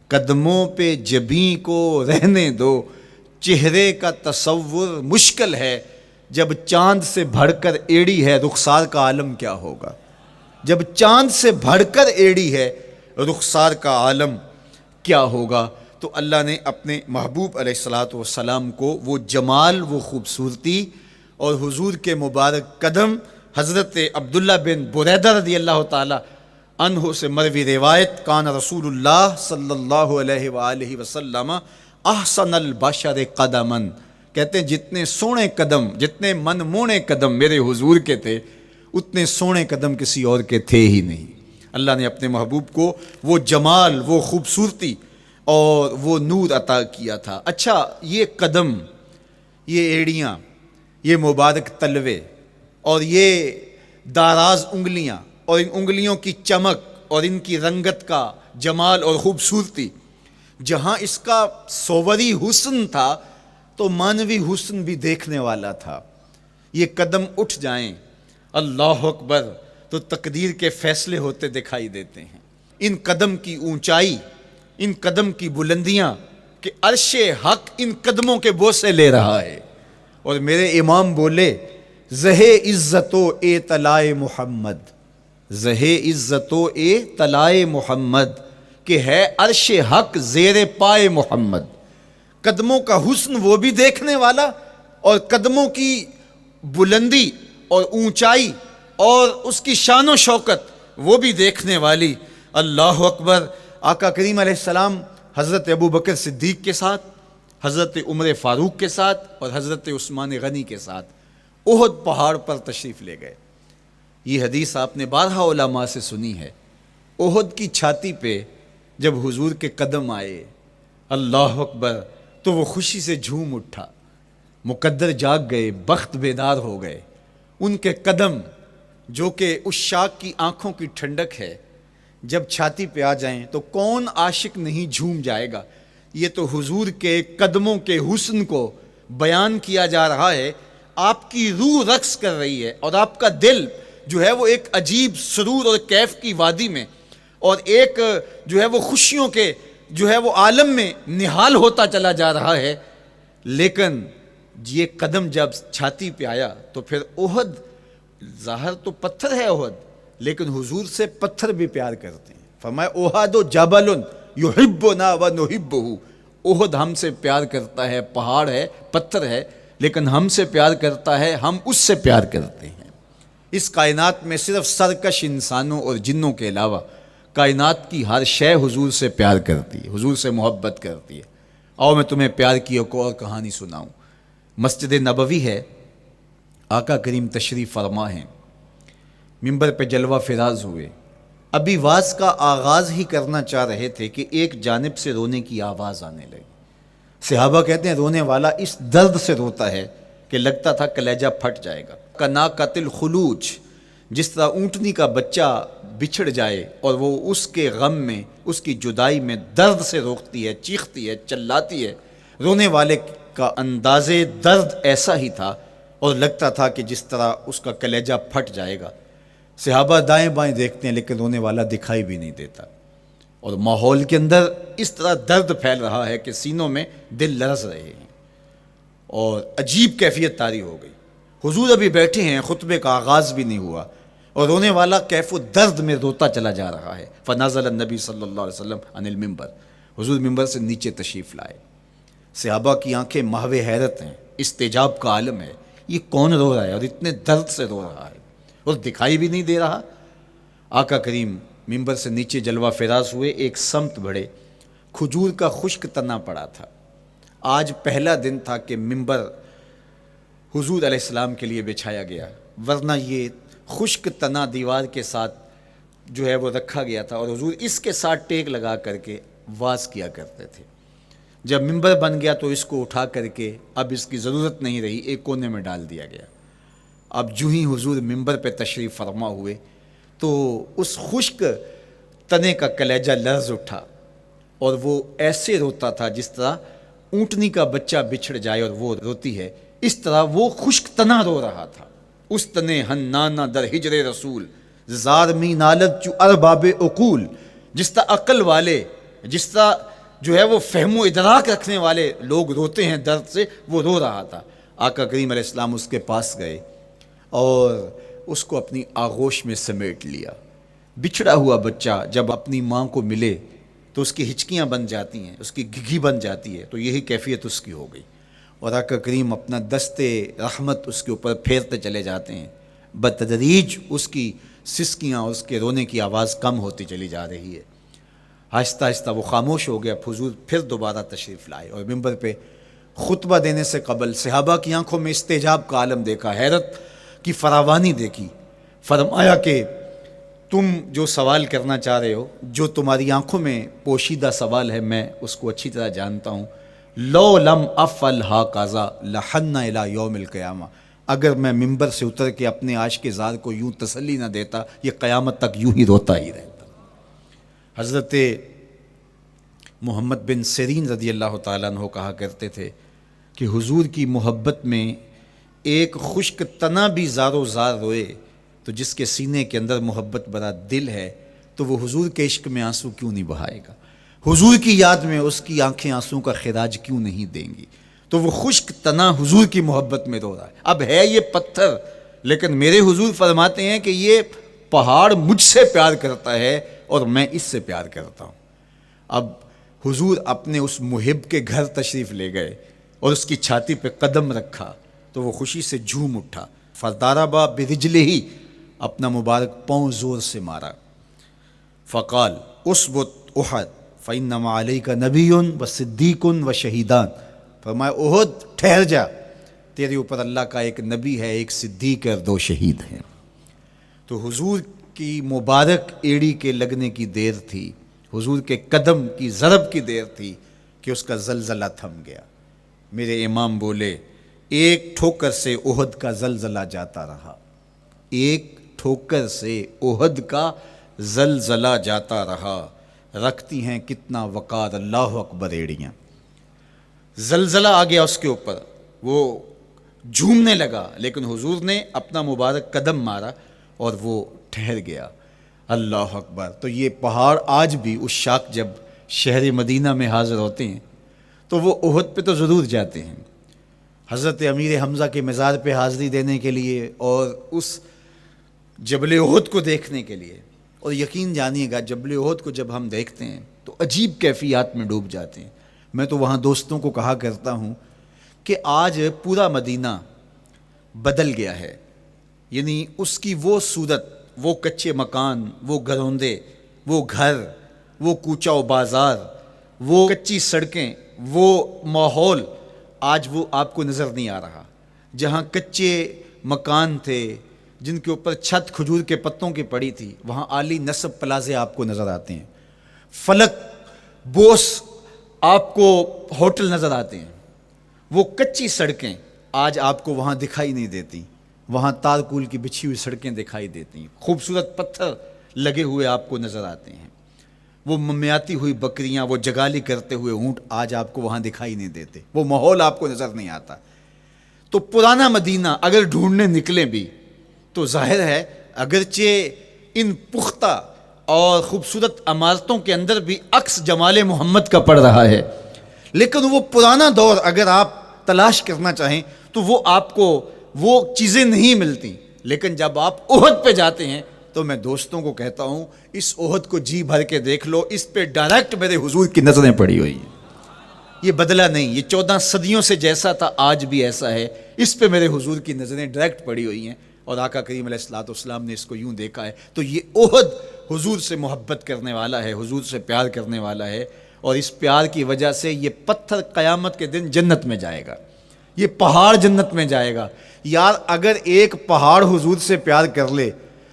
قدموں پہ جبیں کو رہنے دو، چہرے کا تصور مشکل ہے. جب چاند سے بڑھ کر ایڑی ہے رخسار کا عالم کیا ہوگا، جب چاند سے بڑھ کر ایڑی ہے رخسار کا عالم کیا ہوگا. تو اللہ نے اپنے محبوب علیہ الصلوۃ والسلام کو وہ جمال، وہ خوبصورتی اور حضور کے مبارک قدم، حضرت عبداللہ بن بریدہ رضی اللہ تعالی عنہ سے مروی روایت، کان رسول اللہ صلی اللہ علیہ وآلہ وسلم احسن البشر قدما، کہتے ہیں جتنے سونے قدم، جتنے من مونے قدم میرے حضور کے تھے، اتنے سونے قدم کسی اور کے تھے ہی نہیں. اللہ نے اپنے محبوب کو وہ جمال، وہ خوبصورتی اور وہ نور عطا کیا تھا. اچھا، یہ قدم، یہ ایڑیاں، یہ مبارک تلوے اور یہ داراز انگلیاں اور ان انگلیوں کی چمک اور ان کی رنگت کا جمال اور خوبصورتی، جہاں اس کا صوری حسن تھا تو مانوی حسن بھی دیکھنے والا تھا. یہ قدم اٹھ جائیں اللہ اکبر تو تقدیر کے فیصلے ہوتے دکھائی دیتے ہیں. ان قدم کی اونچائی، ان قدم کی بلندیاں کہ عرش حق ان قدموں کے بوسے لے رہا ہے. اور میرے امام بولے زہ عزت و اے طلائے محمد، زہ عزت و اے طلائے محمد، کہ ہے عرش حق زیر پائے محمد. قدموں کا حسن وہ بھی دیکھنے والا اور قدموں کی بلندی اور اونچائی اور اس کی شان و شوکت وہ بھی دیکھنے والی. اللہ اکبر. آقا کریم علیہ السلام حضرت ابو بکر صدیق کے ساتھ، حضرت عمر فاروق کے ساتھ اور حضرت عثمان غنی کے ساتھ احد پہاڑ پر تشریف لے گئے. یہ حدیث آپ نے بارہا علماء سے سنی ہے. احد کی چھاتی پہ جب حضور کے قدم آئے اللہ اکبر تو وہ خوشی سے جھوم اٹھا، مقدر جاگ گئے، بخت بیدار ہو گئے. ان کے قدم جو کہ اس عاشق کی آنکھوں کی ٹھنڈک ہے، جب چھاتی پہ آ جائیں تو کون عاشق نہیں جھوم جائے گا. یہ تو حضور کے قدموں کے حسن کو بیان کیا جا رہا ہے. آپ کی روح رقص کر رہی ہے اور آپ کا دل جو ہے وہ ایک عجیب سرور اور کیف کی وادی میں اور ایک جو ہے وہ خوشیوں کے جو ہے وہ عالم میں نہال ہوتا چلا جا رہا ہے. لیکن یہ قدم جب چھاتی پہ آیا تو پھر احد، ظاہر تو پتھر ہے احد، لیکن حضور سے پتھر بھی پیار کرتے ہیں. فرمایا احد جبل یحبنا ونحبہ، احد ہم سے پیار کرتا ہے، پہاڑ ہے، پتھر ہے، لیکن ہم سے پیار کرتا ہے، ہم اس سے پیار کرتے ہیں. اس کائنات میں صرف سرکش انسانوں اور جنوں کے علاوہ کائنات کی ہر شے حضور سے پیار کرتی ہے، حضور سے محبت کرتی ہے. آؤ میں تمہیں پیار کی ایک اور کہانی سناؤں. مسجد نبوی ہے، آقا کریم تشریف فرما ہیں، منبر پہ جلوہ فراز ہوئے. ابھی واز کا آغاز ہی کرنا چاہ رہے تھے کہ ایک جانب سے رونے کی آواز آنے لگی. صحابہ کہتے ہیں رونے والا اس درد سے روتا ہے کہ لگتا تھا کلیجہ پھٹ جائے گا. کناقۃ الخلوج، جس طرح اونٹنی کا بچہ بچھڑ جائے اور وہ اس کے غم میں، اس کی جدائی میں درد سے روکتی ہے، چیختی ہے، چلاتی ہے، رونے والے کا انداز درد ایسا ہی تھا اور لگتا تھا کہ جس طرح اس کا کلیجہ پھٹ جائے گا. صحابہ دائیں بائیں دیکھتے ہیں لیکن رونے والا دکھائی بھی نہیں دیتا، اور ماحول کے اندر اس طرح درد پھیل رہا ہے کہ سینوں میں دل لرز رہے ہیں اور عجیب کیفیت طاری ہو گئی. حضور ابھی بیٹھے ہیں، خطبے کا آغاز بھی نہیں ہوا اور رونے والا کیف و درد میں روتا چلا جا رہا ہے۔ فنزل النبی صلی اللہ علیہ وسلم عن المنبر، حضور ممبر سے نیچے تشریف لائے۔ صحابہ کی آنکھیں محو حیرت ہیں، استجاب کا عالم ہے، یہ کون رو رہا ہے اور اتنے درد سے رو رہا ہے اور دکھائی بھی نہیں دے رہا۔ آقا کریم ممبر سے نیچے جلوہ فراز ہوئے، ایک سمت بڑھے، کھجور کا خشک تنا پڑا تھا۔ آج پہلا دن تھا کہ ممبر حضور علیہ السلام کے لیے بچھایا گیا، ورنہ یہ خشک تنا دیوار کے ساتھ جو ہے وہ رکھا گیا تھا اور حضور اس کے ساتھ ٹیک لگا کر کے واز کیا کرتے تھے۔ جب ممبر بن گیا تو اس کو اٹھا کر کے اب اس کی ضرورت نہیں رہی، ایک کونے میں ڈال دیا گیا۔ اب جو ہی حضور ممبر پہ تشریف فرما ہوئے تو اس خشک تنے کا کلیجہ لرز اٹھا اور وہ ایسے روتا تھا جس طرح اونٹنی کا بچہ بچھڑ جائے اور وہ روتی ہے، اس طرح وہ خشک تنا رو رہا تھا۔ اس تنے ہنانا در ہجر رسول زار می نالت چو ارباب عقول، جس طرح عقل والے، جس طرح جو ہے وہ فہم و ادراک رکھنے والے لوگ روتے ہیں درد سے، وہ رو رہا تھا۔ آقا کریم علیہ السلام اس کے پاس گئے اور اس کو اپنی آغوش میں سمیٹ لیا۔ بچھڑا ہوا بچہ جب اپنی ماں کو ملے تو اس کی ہچکیاں بن جاتی ہیں، اس کی گھگھی بن جاتی ہے، تو یہی کیفیت اس کی ہو گئی اور آقا کریم اپنا دستے رحمت اس کے اوپر پھیرتے چلے جاتے ہیں۔ بتدریج اس کی سسکیاں، اس کے رونے کی آواز کم ہوتی چلی جا رہی ہے۔ آہستہ آہستہ وہ خاموش ہو گیا۔ حضور پھر دوبارہ تشریف لائے اور ممبر پہ خطبہ دینے سے قبل صحابہ کی آنکھوں میں استجاب کا عالم دیکھا، حیرت کی فراوانی دیکھی۔ فرمایا کہ تم جو سوال کرنا چاہ رہے ہو، جو تمہاری آنکھوں میں پوشیدہ سوال ہے، میں اس کو اچھی طرح جانتا ہوں۔ لو لم افعل ہاکذا لحن الی یوم القیامہ، اگر میں ممبر سے اتر کے اپنے عاشق زار کو یوں تسلی نہ دیتا، یہ قیامت تک یوں ہی روتا ہی رہتا۔ حضرت محمد بن سیرین رضی اللہ تعالیٰ عنہ کہا کرتے تھے کہ حضور کی محبت میں ایک خشک تنا بھی زار و زار روئے تو جس کے سینے کے اندر محبت بھرا دل ہے تو وہ حضور کے عشق میں آنسو کیوں نہیں بہائے گا؟ حضور کی یاد میں اس کی آنکھیں آنسو کا خراج کیوں نہیں دیں گی؟ تو وہ خشک تنا حضور کی محبت میں رو رہا ہے۔ اب ہے یہ پتھر، لیکن میرے حضور فرماتے ہیں کہ یہ پہاڑ مجھ سے پیار کرتا ہے اور میں اس سے پیار کرتا ہوں۔ اب حضور اپنے اس محب کے گھر تشریف لے گئے اور اس کی چھاتی پہ قدم رکھا تو وہ خوشی سے جھوم اٹھا۔ فضاربا برجلہ، اپنا مبارک پاؤں زور سے مارا۔ فقال اسبت احد فانما علیک نبی و صدیق و شہیدان، فرمایا احد ٹھہر جا، تیرے اوپر اللہ کا ایک نبی ہے، ایک صدیق اور 2 شہید ہیں۔ تو حضور کی مبارک ایڑی کے لگنے کی دیر تھی، حضور کے قدم کی ضرب کی دیر تھی کہ اس کا زلزلہ تھم گیا۔ میرے امام بولے ایک ٹھوکر سے احد کا زلزلہ جاتا رہا، ایک ٹھوکر سے احد کا زلزلہ جاتا رہا، رکھتی ہیں کتنا وقار اللہ اکبر ایڑیاں۔ زلزلہ آ گیا اس کے اوپر، وہ جھومنے لگا، لیکن حضور نے اپنا مبارک قدم مارا اور وہ ٹھہر گیا۔ اللہ اکبر۔ تو یہ پہاڑ آج بھی اس شاخ جب شہر مدینہ میں حاضر ہوتے ہیں تو وہ احد پہ تو ضرور جاتے ہیں، حضرت امیر حمزہ کے مزار پہ حاضری دینے کے لیے اور اس جبل احد کو دیکھنے کے لیے۔ اور یقین جانیے گا جبل احد کو جب ہم دیکھتے ہیں تو عجیب کیفیات میں ڈوب جاتے ہیں۔ میں تو وہاں دوستوں کو کہا کرتا ہوں کہ آج پورا مدینہ بدل گیا ہے، یعنی اس کی وہ صورت، وہ کچے مکان، وہ گروندے، وہ گھر، وہ کوچہ و بازار، وہ کچی سڑکیں، وہ ماحول آج وہ آپ کو نظر نہیں آ رہا۔ جہاں کچے مکان تھے جن کے اوپر چھت کھجور کے پتوں کی پڑی تھی، وہاں عالی نصب پلازے آپ کو نظر آتے ہیں، فلک بوس آپ کو ہوٹل نظر آتے ہیں۔ وہ کچی سڑکیں آج آپ کو وہاں دکھائی نہیں دیتی، وہاں تارکول کی بچھی ہوئی سڑکیں دکھائی دیتی ہیں، خوبصورت پتھر لگے ہوئے آپ کو نظر آتے ہیں، وہ ممیاتی ہوئی بکریاں، وہ جگالی کرتے ہوئے اونٹ آج آپ کو وہاں دکھائی نہیں دیتے، وہ ماحول آپ کو نظر نہیں آتا۔ تو پرانا مدینہ اگر ڈھونڈنے نکلیں بھی تو ظاہر ہے اگرچہ ان پختہ اور خوبصورت عمارتوں کے اندر بھی عکس جمال محمد کا پڑ رہا ہے، لیکن وہ پرانا دور اگر آپ تلاش کرنا چاہیں تو وہ آپ کو وہ چیزیں نہیں ملتی. لیکن جب آپ احد پہ جاتے ہیں تو میں دوستوں کو کہتا ہوں اس احد کو جی بھر کے دیکھ لو, اس پہ ڈائریکٹ میرے حضور کی نظریں پڑی ہوئی ہیں. یہ بدلا نہیں, یہ 14 صدیوں سے جیسا تھا آج بھی ایسا ہے. اس پہ میرے حضور کی نظریں ڈائریکٹ پڑی ہوئی ہیں اور آقا کریم علیہ الصلوۃ والسلام نے اس کو یوں دیکھا ہے. تو یہ احد حضور سے محبت کرنے والا ہے, حضور سے پیار کرنے والا ہے, اور اس پیار کی وجہ سے یہ پتھر قیامت کے دن جنت میں جائے گا, یہ پہاڑ جنت میں جائے گا. یار اگر ایک پہاڑ حضور سے پیار کر لے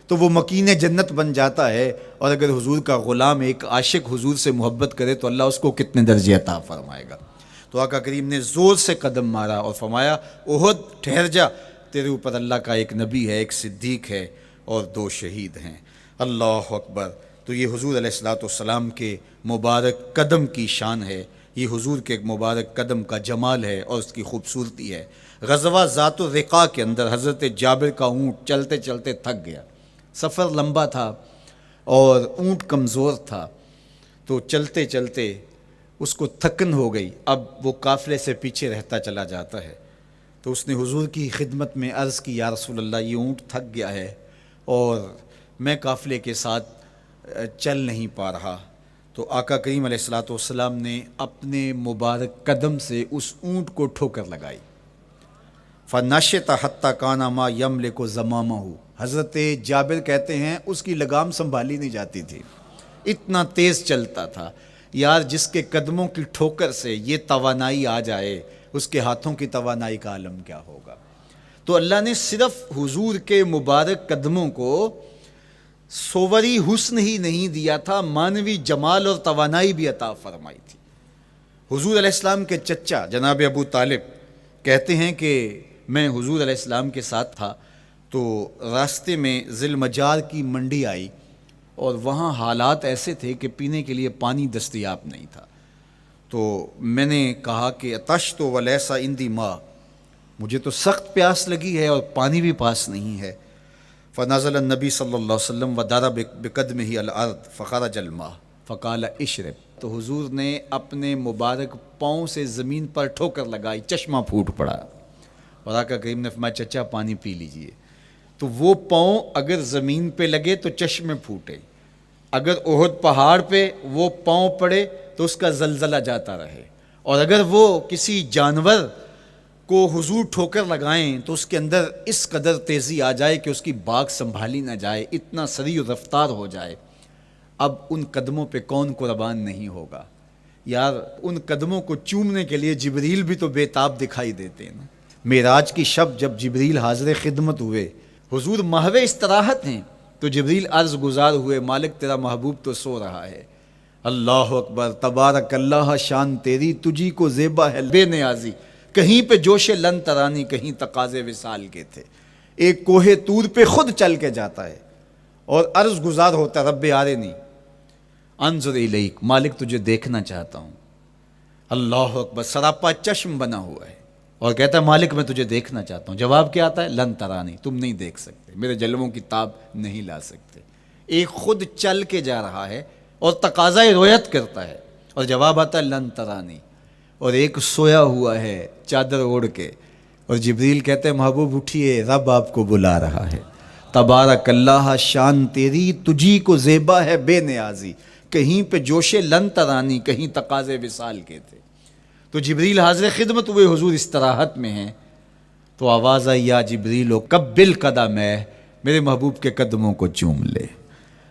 تو وہ مکین جنت بن جاتا ہے, اور اگر حضور کا غلام ایک عاشق حضور سے محبت کرے تو اللہ اس کو کتنے درجے عطا فرمائے گا. تو آقا کریم نے زور سے قدم مارا اور فرمایا احد ٹھہر جا, تیرے اوپر اللہ کا ایک نبی ہے, ایک صدیق ہے اور 2 شہید ہیں. اللہ اکبر. تو یہ حضور علیہ الصلوۃ والسلام کے مبارک قدم کی شان ہے, یہ حضور کے مبارک قدم کا جمال ہے اور اس کی خوبصورتی ہے. غزوہ ذات الرقاع کے اندر حضرت جابر کا اونٹ چلتے چلتے تھک گیا, سفر لمبا تھا اور اونٹ کمزور تھا, تو چلتے چلتے اس کو تھکن ہو گئی. اب وہ قافلے سے پیچھے رہتا چلا جاتا ہے, تو اس نے حضور کی خدمت میں عرض کی یا رسول اللہ یہ اونٹ تھک گیا ہے اور میں قافلے کے ساتھ چل نہیں پا رہا. تو آقا کریم علیہ الصلوۃ والسلام نے اپنے مبارک قدم سے اس اونٹ کو ٹھوکر لگائی. فنشط حتی کان ما یملک زمامہ. حضرت جابر کہتے ہیں اس کی لگام سنبھالی نہیں جاتی تھی, اتنا تیز چلتا تھا. یار جس کے قدموں کی ٹھوکر سے یہ توانائی آ جائے اس کے ہاتھوں کی توانائی کا عالم کیا ہوگا. تو اللہ نے صرف حضور کے مبارک قدموں کو صوری حسن ہی نہیں دیا تھا, مانوی جمال اور توانائی بھی عطا فرمائی تھی. حضور علیہ السلام کے چچا جناب ابو طالب کہتے ہیں کہ میں حضور علیہ السلام کے ساتھ تھا, تو راستے میں ذی المجار کی منڈی آئی اور وہاں حالات ایسے تھے کہ پینے کے لیے پانی دستیاب نہیں تھا. تو میں نے کہا کہ عطشت ولیس عندی ماء, مجھے تو سخت پیاس لگی ہے اور پانی بھی پاس نہیں ہے. فنزل النبی صلی اللہ علیہ وسلم وضرب بقدمہ الارض فخرج الماء فقال اشرب. تو حضور نے اپنے مبارک پاؤں سے زمین پر ٹھوکر لگائی, چشمہ پھوٹ پڑا, اور آقا کریم نے فرمایا چچا پانی پی لیجئے. تو وہ پاؤں اگر زمین پہ لگے تو چشمے پھوٹے, اگر احد پہاڑ پہ وہ پاؤں پڑے تو اس کا زلزلہ جاتا رہے, اور اگر وہ کسی جانور کو حضور ٹھوکر لگائیں تو اس کے اندر اس قدر تیزی آ جائے کہ اس کی باغ سنبھالی نہ جائے, اتنا سریع رفتار ہو جائے. اب ان قدموں پہ کون قربان نہیں ہوگا. یار ان قدموں کو چومنے کے لیے جبریل بھی تو بے تاب دکھائی دیتے ہیں نا. معراج کی شب جب جبریل حاضر خدمت ہوئے, حضور محو استراحت ہیں, تو جبریل عرض گزار ہوئے مالک تیرا محبوب تو سو رہا ہے. اللہ اکبر, تبارک اللہ شان تیری, تجھی کو زیبا ہے بے نیازی. کہیں پہ جوش لن ترانی, کہیں تقاضے وصال کے تھے. ایک کوہ طور پہ خود چل کے جاتا ہے اور عرض گزار ہوتا رب آرنی انظر الیک, مالک تجھے دیکھنا چاہتا ہوں. اللہ اکبر, سراپا چشم بنا ہوا ہے اور کہتا ہے مالک میں تجھے دیکھنا چاہتا ہوں. جواب کیا آتا ہے لن ترانی, تم نہیں دیکھ سکتے, میرے جلووں کی تاب نہیں لا سکتے. ایک خود چل کے جا رہا ہے اور تقاضۂ رویت کرتا ہے, اور جواب آتا ہے لن ترانی. اور ایک سویا ہوا ہے چادر اوڑھ کے, اور جبریل کہتے ہیں محبوب اٹھیے, رب آپ کو بلا رہا ہے. تبارک اللہ شان تیری, تجھی کو زیبا ہے بے نیازی. کہیں پہ جوش لن ترانی, کہیں تقاضے وصال کے تھے. تو جبریل حاضر خدمت ہوئے, حضور استراحت میں ہیں, تو آواز آئی یا جبریل و قبل قدم ہے, میرے محبوب کے قدموں کو چوم لے.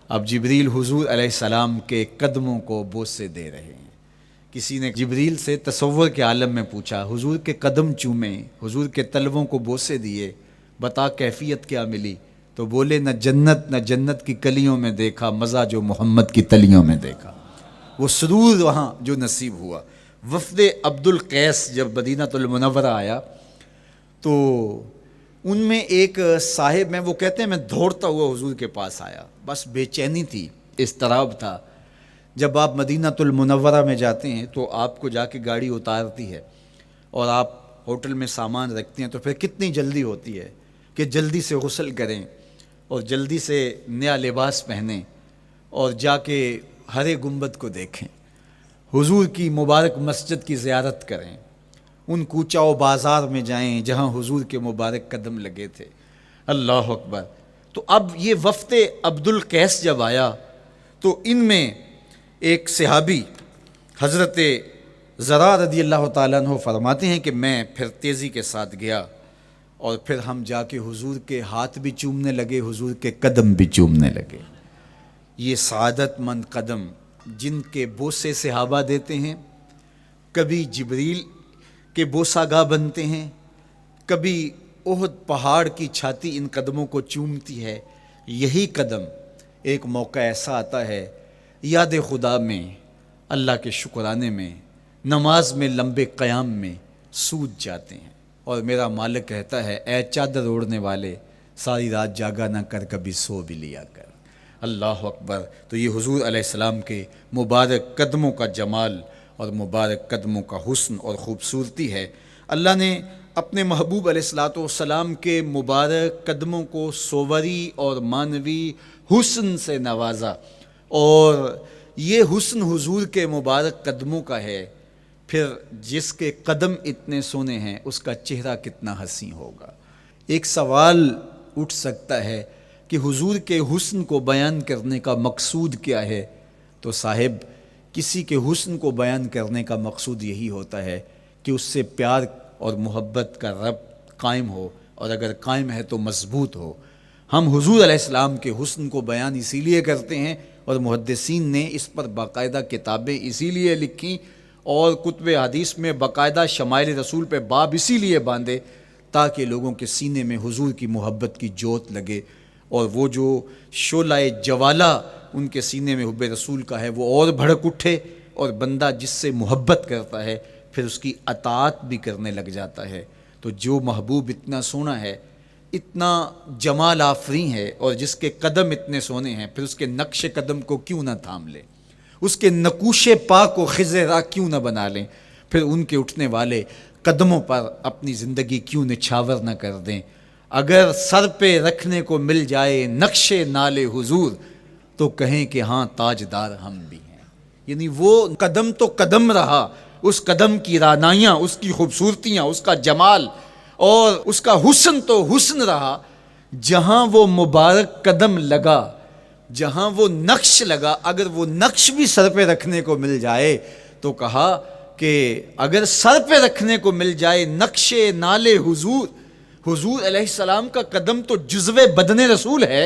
اب جبریل حضور علیہ السلام کے قدموں کو بوسے دے رہے ہیں. کسی نے جبریل سے تصور کے عالم میں پوچھا, حضور کے قدم چومے, حضور کے تلووں کو بوسے دیے, بتا کیفیت کیا ملی؟ تو بولے نہ جنت کی کلیوں میں دیکھا مزہ جو محمد کی تلیوں میں دیکھا. وہ سرور وہاں جو نصیب ہوا. وفد عبد القیس جب مدینہ المنورہ آیا تو ان میں ایک صاحب ہیں, وہ کہتے ہیں میں دوڑتا ہوا حضور کے پاس آیا, بس بے چینی تھی, اضطراب تھا. جب آپ مدینہ المنورہ میں جاتے ہیں تو آپ کو جا کے گاڑی اتارتی ہے اور آپ ہوٹل میں سامان رکھتے ہیں, تو پھر کتنی جلدی ہوتی ہے کہ جلدی سے غسل کریں اور جلدی سے نیا لباس پہنیں اور جا کے ہرے گنبد کو دیکھیں, حضور کی مبارک مسجد کی زیارت کریں, ان کوچہ و بازار میں جائیں جہاں حضور کے مبارک قدم لگے تھے۔ اللہ اکبر۔ تو اب یہ وفد عبد القیس جب آیا تو ان میں ایک صحابی حضرت زرع رضی اللہ تعالیٰ عنہ فرماتے ہیں کہ میں پھر تیزی کے ساتھ گیا اور پھر ہم جا کے حضور کے ہاتھ بھی چومنے لگے، حضور کے قدم بھی چومنے لگے۔ یہ سعادت مند قدم جن کے بوسے صحابہ دیتے ہیں، کبھی جبریل کے بوسہ گاہ بنتے ہیں، کبھی احد پہاڑ کی چھاتی ان قدموں کو چومتی ہے۔ یہی قدم ایک موقع ایسا آتا ہے یاد خدا میں، اللہ کے شکرانے میں، نماز میں لمبے قیام میں سوج جاتے ہیں، اور میرا مالک کہتا ہے اے چادر اوڑھنے والے ساری رات جاگا نہ کر، کبھی سو بھی لیا کر۔ اللہ اکبر۔ تو یہ حضور علیہ السلام کے مبارک قدموں کا جمال اور مبارک قدموں کا حسن اور خوبصورتی ہے۔ اللہ نے اپنے محبوب علیہ السلام کے مبارک قدموں کو صوری اور معنوی حسن سے نوازا، اور یہ حسن حضور کے مبارک قدموں کا ہے، پھر جس کے قدم اتنے سونے ہیں اس کا چہرہ کتنا حسین ہوگا۔ ایک سوال اٹھ سکتا ہے کہ حضور کے حسن کو بیان کرنے کا مقصود کیا ہے؟ تو صاحب، کسی کے حسن کو بیان کرنے کا مقصود یہی ہوتا ہے کہ اس سے پیار اور محبت کا ربط قائم ہو، اور اگر قائم ہے تو مضبوط ہو۔ ہم حضور علیہ السلام کے حسن کو بیان اسی لیے کرتے ہیں، اور محدثین نے اس پر باقاعدہ کتابیں اسی لیے لکھیں اور کتب حدیث میں باقاعدہ شمائل رسول پہ باب اسی لیے باندھے تاکہ لوگوں کے سینے میں حضور کی محبت کی جوت لگے، اور وہ جو شعلہ جوالہ ان کے سینے میں حب رسول کا ہے وہ اور بھڑک اٹھے، اور بندہ جس سے محبت کرتا ہے پھر اس کی اطاعت بھی کرنے لگ جاتا ہے۔ تو جو محبوب اتنا سونا ہے، اتنا جمال آفریں ہے، اور جس کے قدم اتنے سونے ہیں، پھر اس کے نقش قدم کو کیوں نہ تھام لیں، اس کے نقوش پا کو خض راہ کیوں نہ بنا لیں، پھر ان کے اٹھنے والے قدموں پر اپنی زندگی کیوں نچھاور نہ کر دیں۔ اگر سر پہ رکھنے کو مل جائے نقش نال حضور تو کہیں کہ ہاں تاجدار ہم بھی ہیں۔ یعنی وہ قدم تو قدم رہا، اس قدم کی رعنائیاں، اس کی خوبصورتیاں، اس کا جمال اور اس کا حسن تو حسن رہا۔ جہاں وہ مبارک قدم لگا، جہاں وہ نقش لگا، اگر وہ نقش بھی سر پہ رکھنے کو مل جائے تو کہا کہ اگر سر پہ رکھنے کو مل جائے نقش نال حضور، حضور علیہ السلام کا قدم تو جزو بدن رسول ہے۔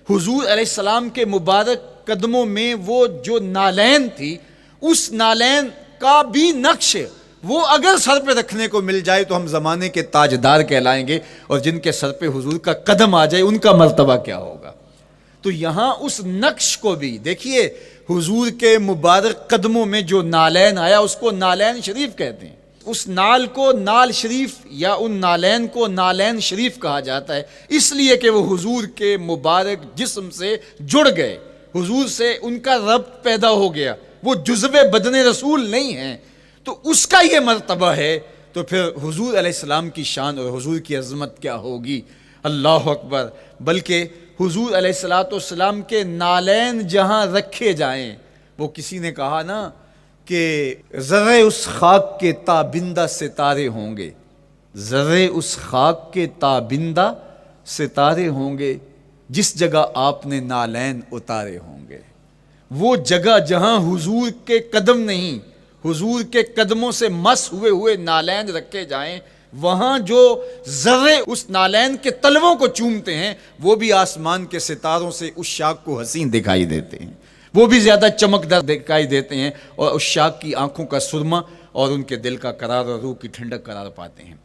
حضور علیہ السلام کے مبارک قدموں میں وہ جو نالین تھی، اس نالین کا بھی نقش وہ اگر سر پہ رکھنے کو مل جائے تو ہم زمانے کے تاجدار کہلائیں گے، اور جن کے سر پہ حضور کا قدم آ جائے ان کا مرتبہ کیا ہوگا۔ تو یہاں اس نقش کو بھی دیکھیے، حضور کے مبارک قدموں میں جو نالین آیا اس کو نالین شریف کہتے ہیں۔ اس نال کو نال شریف یا ان نالین کو نالین شریف کہا جاتا ہے، اس لیے کہ وہ حضور کے مبارک جسم سے جڑ گئے، حضور سے ان کا ربط پیدا ہو گیا، وہ جزو بدن رسول نہیں ہیں، تو اس کا یہ مرتبہ ہے۔ تو پھر حضور علیہ السلام کی شان اور حضور کی عظمت کیا ہوگی، اللہ اکبر۔ بلکہ حضور علیہ السلام کے نالین جہاں رکھے جائیں، وہ کسی نے کہا نا کہ ذرے اس خاک کے تابندہ ستارے ہوں گے، ذرے اس خاک کے تابندہ ستارے ہوں گے جس جگہ آپ نے نالین اتارے ہوں گے۔ وہ جگہ جہاں حضور کے قدم نہیں، حضور کے قدموں سے مس ہوئے ہوئے نالین رکھے جائیں، وہاں جو ذرے اس نالین کے تلووں کو چومتے ہیں وہ بھی آسمان کے ستاروں سے اس شاخ کو حسین دکھائی دیتے ہیں، وہ بھی زیادہ چمکدار دکھائی دیتے ہیں، اور اس شاخ کی آنکھوں کا سرما اور ان کے دل کا قرار اور روح کی ٹھنڈک قرار پاتے ہیں۔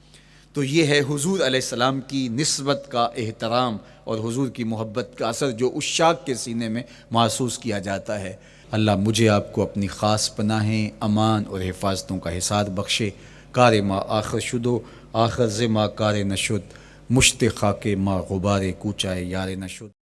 تو یہ ہے حضور علیہ السلام کی نسبت کا احترام اور حضور کی محبت کا اثر جو اس شاخ کے سینے میں محسوس کیا جاتا ہے۔ اللہ مجھے آپ کو اپنی خاص پناہیں، امان اور حفاظتوں کا حصاد بخشے۔ کار ما آخر شدو آخر ز ما کار نشد، مشت خاک ما غبار کوچائے یار نشد۔